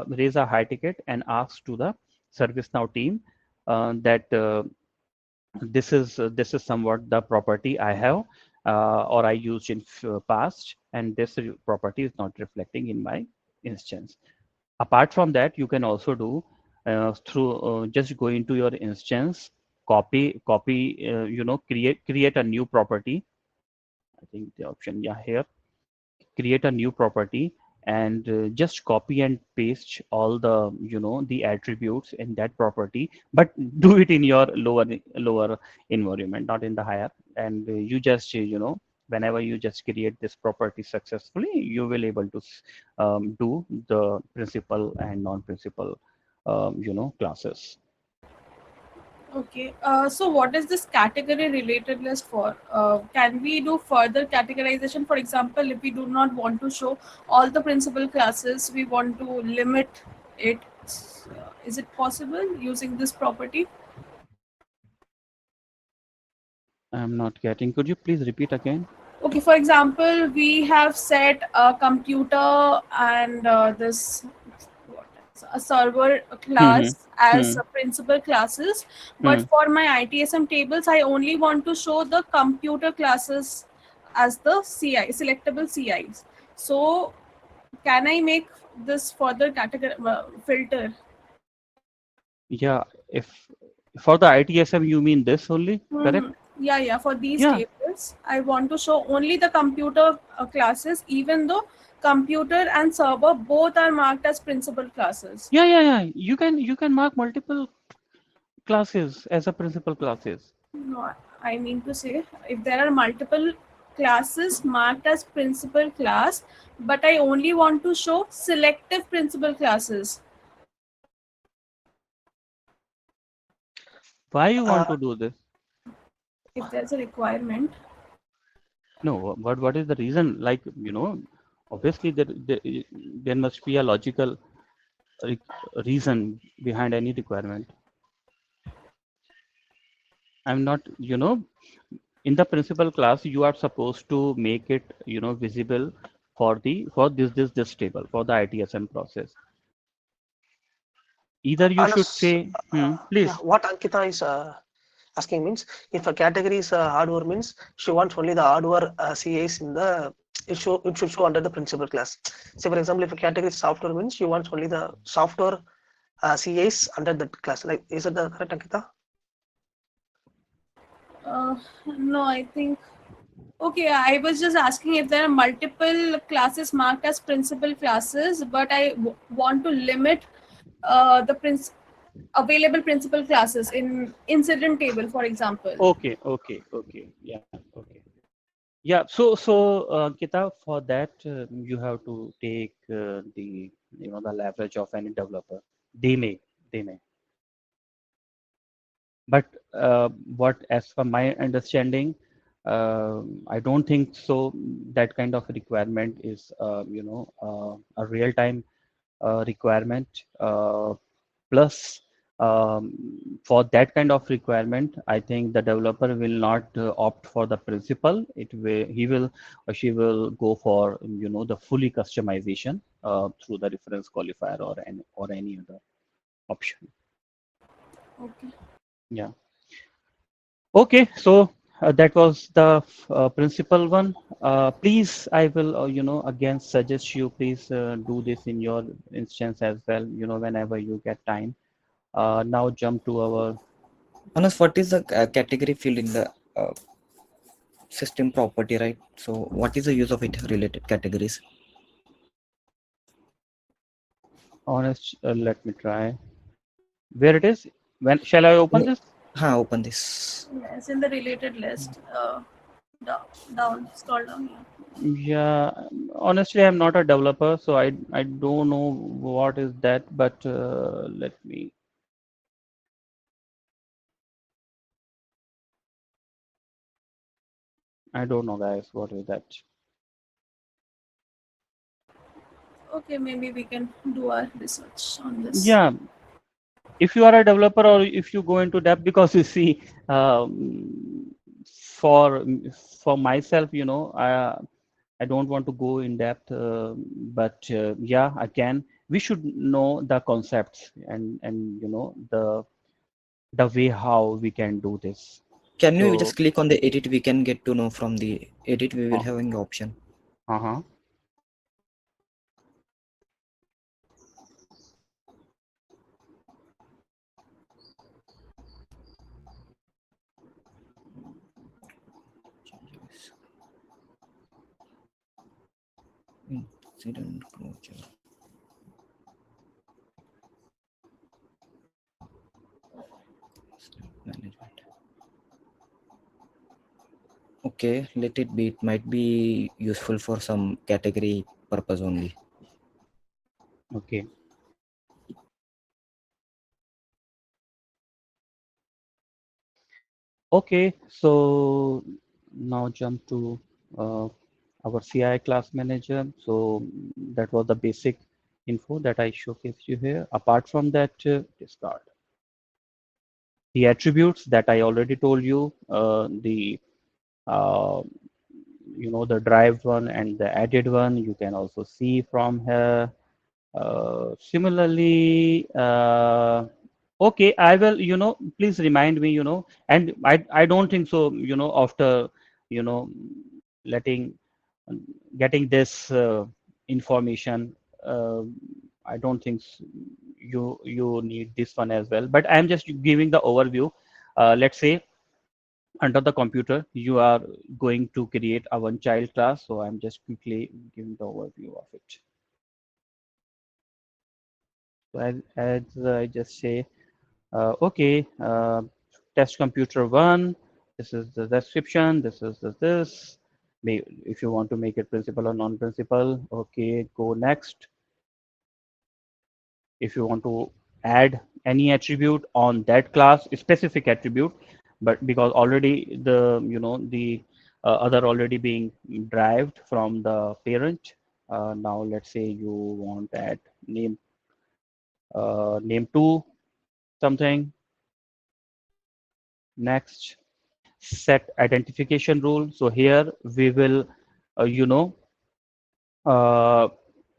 raise a high ticket and ask to the ServiceNow team that this is somewhat the property I have or I used in past, and this property is not reflecting in my instance. Apart from that, you can also do through just go into your instance, copy create a new property. I think the option, yeah, here, create a new property, and just copy and paste all the the attributes in that property, but do it in your lower environment, not in the higher. And you just whenever you just create this property successfully, you will able to do the principal and non-principal classes. Okay. So what is this category related list for? Can we do further categorization? For example, if we do not want to show all the principal classes, we want to limit it. Is it possible using this property? I'm not getting, could you please repeat again? Okay, for example, we have set a computer and this what else? A server Hmm. class as Hmm. a principal classes, but Hmm. for my ITSM tables, I only want to show the computer classes as the CI selectable CIs. So, can I make this further category filter? Yeah, if for the ITSM you mean this only, correct? Mhm. Yeah. For these Yeah, tables, I want to show only the computer classes, even though computer and server both are marked as principal classes. yeah. You can mark multiple classes as a principal classes. No, I mean to say, if there are multiple classes marked as principal class, but I only want to show selective principal classes. Why you want Uh, to do this? If there's a requirement, No, what is the reason? Like, obviously there must be a logical re reason behind any requirement. I'm not, in the principal class, you are supposed to make it, visible for this table for the ITSM process. Either you should Anas, say, yeah, please. what Ankita is asking means, if a category is hardware means she wants only the hardware CAs in the it should show under the principal class. Say for example, if a category is software means she wants only the software CAs under that class. Like, is it the correct, Ankita? uh, no, I think. Okay, I was just asking if there are multiple classes marked as principal classes, but I want to limit the available principal classes in incident table, for example. Okay. Yeah, okay. Yeah, so Kita, for that you have to take the the leverage of any developer. They may, they may. But what, as per my understanding, I don't think so. That kind of requirement is, a real-time requirement. Plus, for that kind of requirement, I think the developer will not opt for the principal. He will or she will go for the fully customization through the reference qualifier or any other option. Okay. Yeah. Okay, so that was the principal one. Please, I will, again suggest you please do this in your instance as well, whenever you get time. Now jump to our, Anas, what is the category field in the system property, right? So what is the use of it related categories? honest, let me try. Where it is? When shall I open this? Open this. Yes, in the related list. Down, scroll down here. Yeah, honestly, I'm not a developer, so I don't know what is that, but let me. I don't know, guys. What is that? Okay, maybe we can do our research on this. Yeah, if you are a developer or if you go into depth, because you see, um, for for myself, I don't want to go in depth, but yeah, I can. We should know the concepts and the way how we can do this. Can you So, just click on the edit? We can get to know from the edit. We will uh, have an option. uh-huh. Incident closure management. Okay, let it be. It might be useful for some category purpose only. Okay. Okay. So now jump to uh, our CI class manager. So that was the basic info that I showcased you here. Apart from that, discard the attributes that I already told you. The uh, the drive one and the added one. You can also see from here. Similarly, okay, I will, please remind me, and I don't think so, after, you know, letting, getting this information, uh, I don't think you need this one as well, but I'm just giving the overview. Let's say under the computer, you are going to create a one child class. So I'm just quickly giving the overview of it. So as I just say, okay, test computer one, this is the description, this is this. If you want to make it principal or non-principal, okay, go next. If you want to add any attribute on that class, specific attribute, but because already the other already being derived from the parent. Now let's say you want to add name to something. Next, set identification rule. So here we will, uh, you know, uh,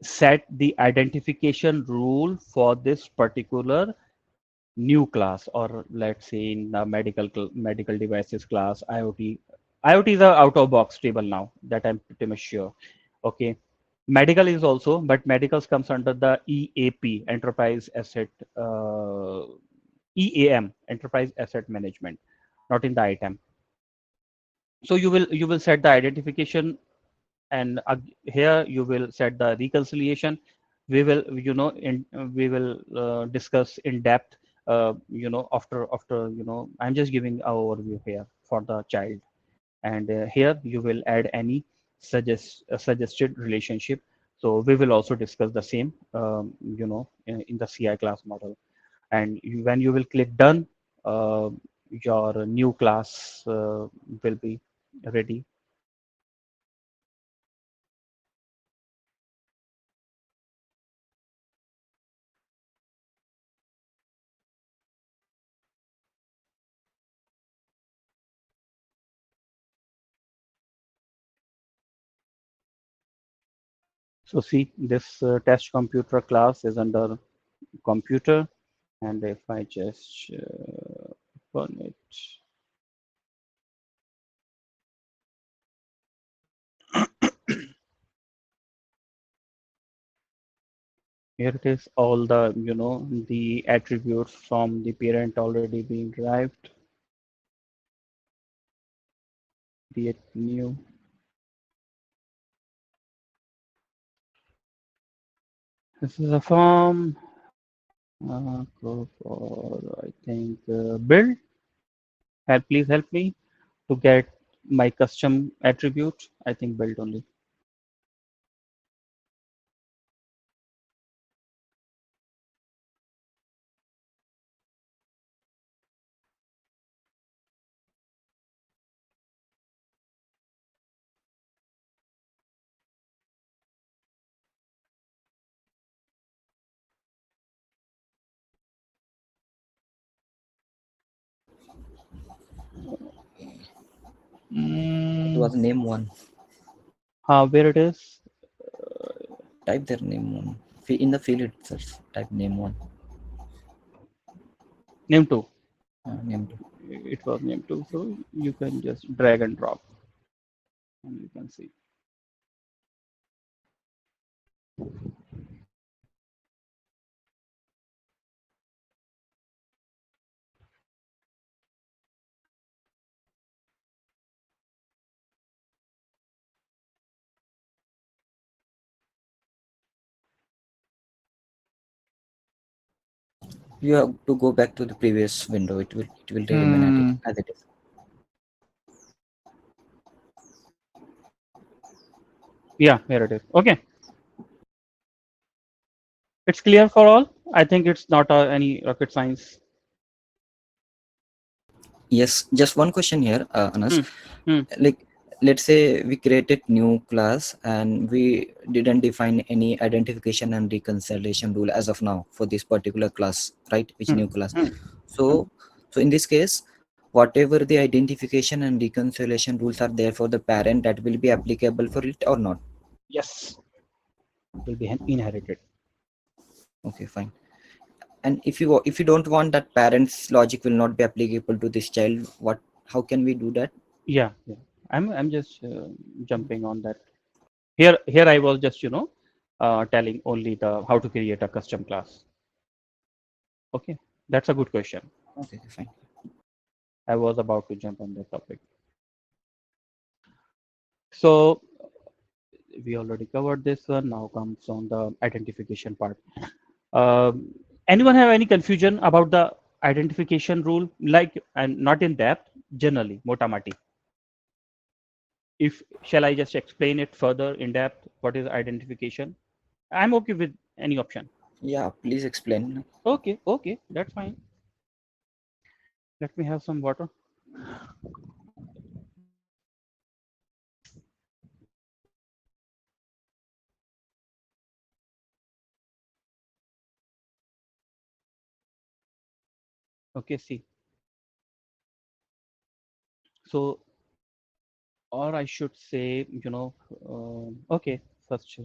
set the identification rule for this particular new class, or let's say in the medical devices class, IoT. IoT is a out of box table now that I'm pretty much sure. Okay. Medical is also, but medicals comes under the EAP, Enterprise Asset, EAM, Enterprise Asset Management, not in the item. So you will set the identification, and here you will set the reconciliation. We will we will discuss in depth, after I'm just giving our overview here for the child. And here you will add any suggested relationship. So we will also discuss the same, in the CI class model. And when you will click done, your new class will be ready. So see, this test computer class is under computer, and if I just open it, here it is. All the the attributes from the parent already being derived. Create new. This is a form. Go for I think build. Please help me to get my custom attribute. I think build only. It was name one. Where it is? Type their name one. In the field itself, type name one. Name 2. Name two. It was name 2. So you can just drag and drop, and you can see. You have to go back to the previous window. It will remain at it Hmm. as it is. Yeah, here it is. Okay, it's clear for all. I think it's not any rocket science. Yes, just one question here, Anas. Hmm. Hmm. Like, let's say we created new class and we didn't define any identification and reconciliation rule as of now for this particular class, right? Which Hmm. new class? Hmm. Hmm. So in this case, whatever the identification and reconciliation rules are there for the parent, that will be applicable for it or not? Yes, will be inherited. Okay, fine. And if you don't want that parent's logic will not be applicable to this child, what how can we do that? Yeah, yeah. I'm just jumping on that. Here I was just telling only the how to create a custom class. Okay, that's a good question. Okay, fine. I was about to jump on that topic. So we already covered this one. Now comes on the identification part. Anyone have any confusion about the identification rule? Like, and not in depth, generally, motamati. If shall I just explain it further in depth? What is identification? I'm okay with any option. Yeah, please explain. Okay, okay, that's fine. Let me have some water. Okay, see. So, or I should say, okay, first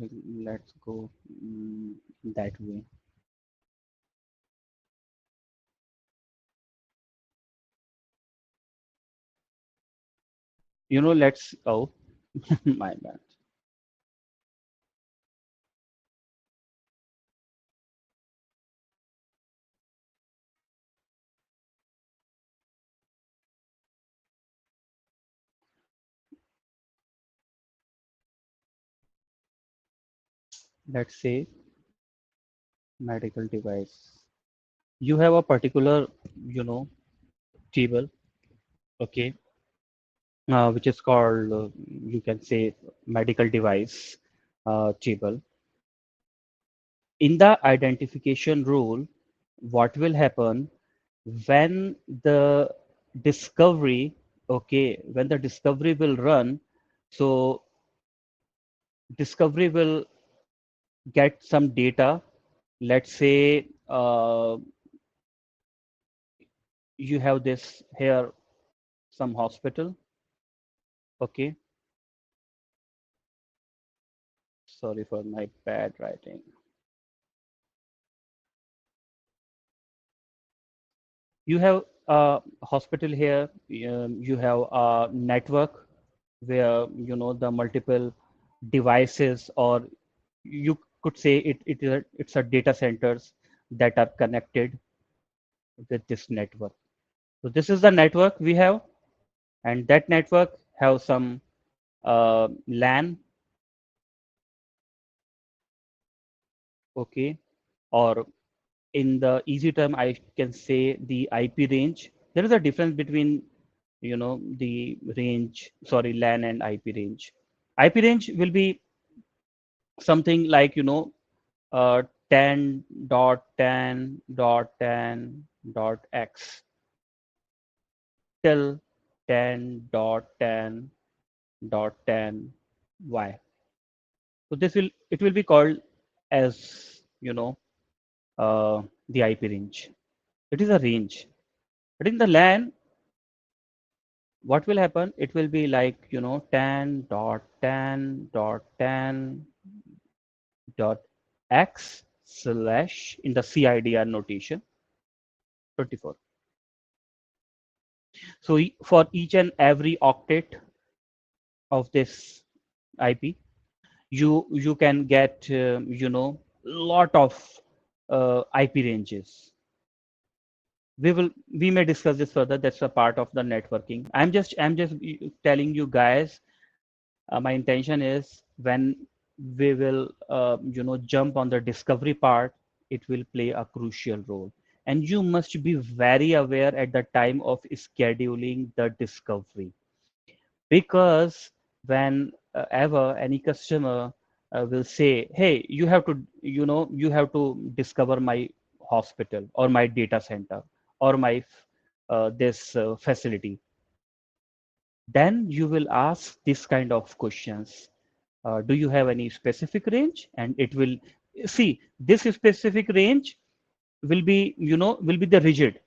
let's go that way. Let's, oh, my bad. Let's say medical device. You have a particular, you know, table, okay, which is called, you can say, medical device table. In the identification rule, what will happen when the discovery, okay, when the discovery will run, so discovery will get some data. Let's say you have this here, some hospital, okay. Sorry for my bad writing. You have a hospital here. You have a network where the multiple devices, or you could say it's a data centers that are connected with this network. So this is the network we have, and that network have some LAN, okay, or in the easy term, I can say the IP range. There is a difference between the range, sorry, LAN and IP range. IP range will be something like 10.10.10.x till 10.10.10y. So it will be called as the IP range. It is a range, but in the LAN what will happen? It will be like, 10.10.10.x slash in the CIDR notation 24. So for each and every octet of this IP, you can get lot of IP ranges. We may discuss this further. That's a part of the networking. I'm just telling you guys. My intention is when we will jump on the discovery part, it will play a crucial role, and you must be very aware at the time of scheduling the discovery, because when ever any customer will say, hey, you have to discover my hospital or my data center or my this facility, then you will ask this kind of questions. Do you have any specific range? And it will see this specific range will be the rigid.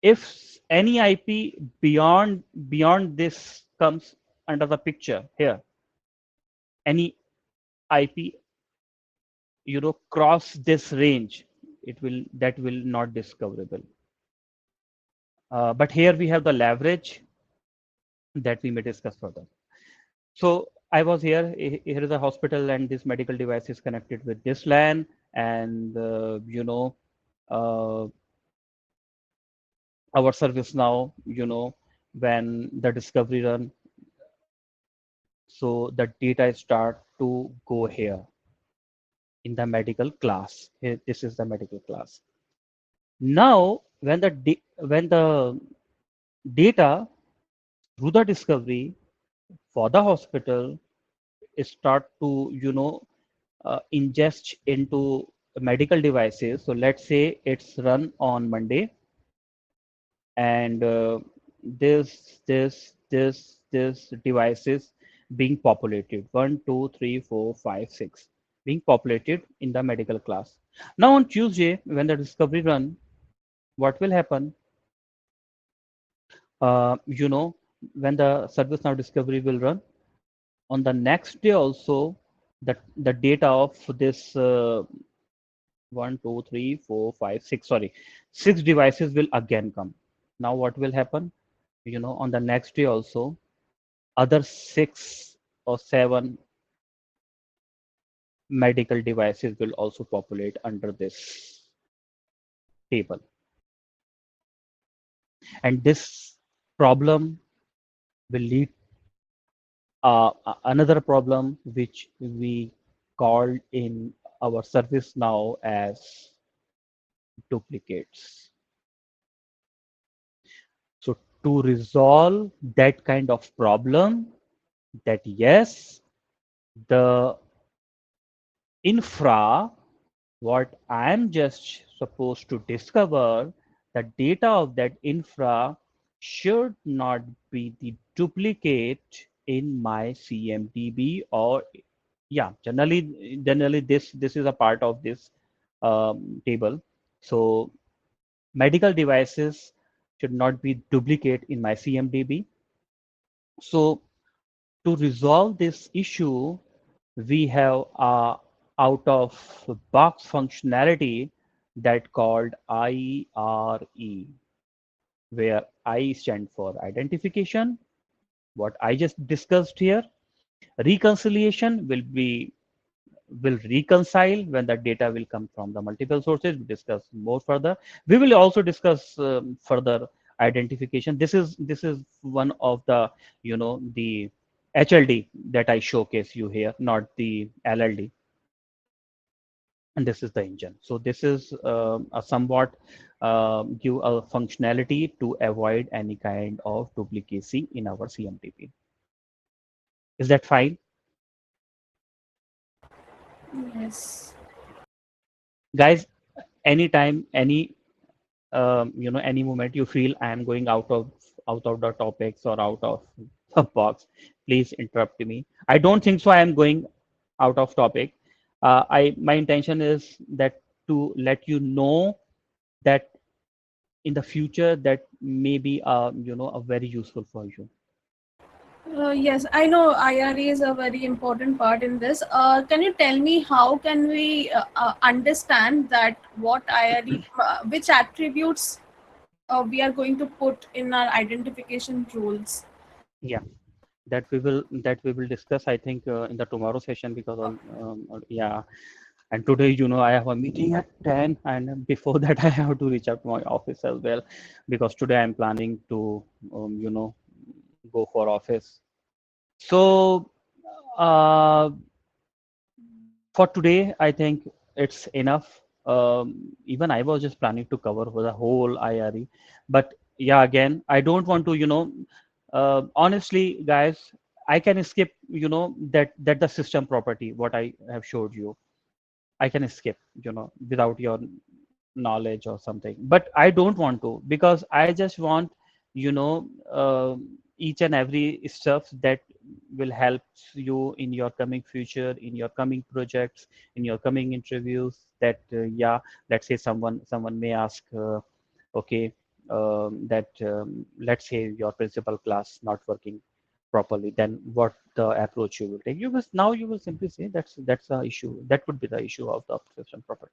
If any IP beyond this comes under the picture here, any IP cross this range, that will not discoverable. But here we have the leverage that we may discuss further. So I was here. Here is a hospital, and this medical device is connected with this LAN, and uh, our service now, when the discovery run, so the data start to go here in the medical class. Here, this is the medical class. Now, when the data through the discovery for the hospital start to ingest into medical devices. So let's say it's run on Monday, and this devices being populated 1, 2, 3, 4, 5, 6 being populated in the medical class. Now on Tuesday, when the discovery run, what will happen? Uh, you know, when the ServiceNow discovery will run on the next day also, the data of this 1, 2, 3, 4, 5, 6, sorry, 6 devices will again come. Now what will happen? On the next day also, other 6 or 7 medical devices will also populate under this table. And this problem will lead another problem which we called in our service now as duplicates. So to resolve that kind of problem, that yes, the infra, what I'm just supposed to discover, the data of that infra should not be the duplicate in my CMDB, or yeah, generally this is a part of this table. So medical devices should not be duplicate in my CMDB. So to resolve this issue, we have a out of box functionality that called IRE, where I stand for identification, what I just discussed here. Reconciliation will reconcile when the data will come from the multiple sources. We discuss more further. We will also discuss further identification. This is one of the the HLD that I showcase you here, not the LLD. And this is the engine. So this is a somewhat give a functionality to avoid any kind of duplicacy in our CMDB. Is that fine? Yes. Guys, anytime, any moment you feel I am going out of the topics or out of the box, please interrupt me. I don't think so I am going out of topic. I My intention is that to let you know that in the future that may be a very useful for you. Yes, I know IRA is a very important part in this. Can you tell me how can we understand that what IRE, which attributes we are going to put in our identification rules? Yeah, that we will discuss, I think, in the tomorrow session, because yeah. And today, I have a meeting at 10, and before that, I have to reach out to my office as well, because today I'm planning to, go for office. So, uh, for today, I think it's enough. Even I was just planning to cover for the whole IRE, but yeah, again, I don't want to, honestly, guys, I can skip, that the system property what I have showed you. I can skip, without your knowledge or something. But I don't want to, because I just want, each and every stuff that will help you in your coming future, in your coming projects, in your coming interviews. That yeah, let's say someone may ask, okay, that let's say your principal class not working properly, then what the approach you will take? You will simply say that's the issue. That would be the issue of the system property.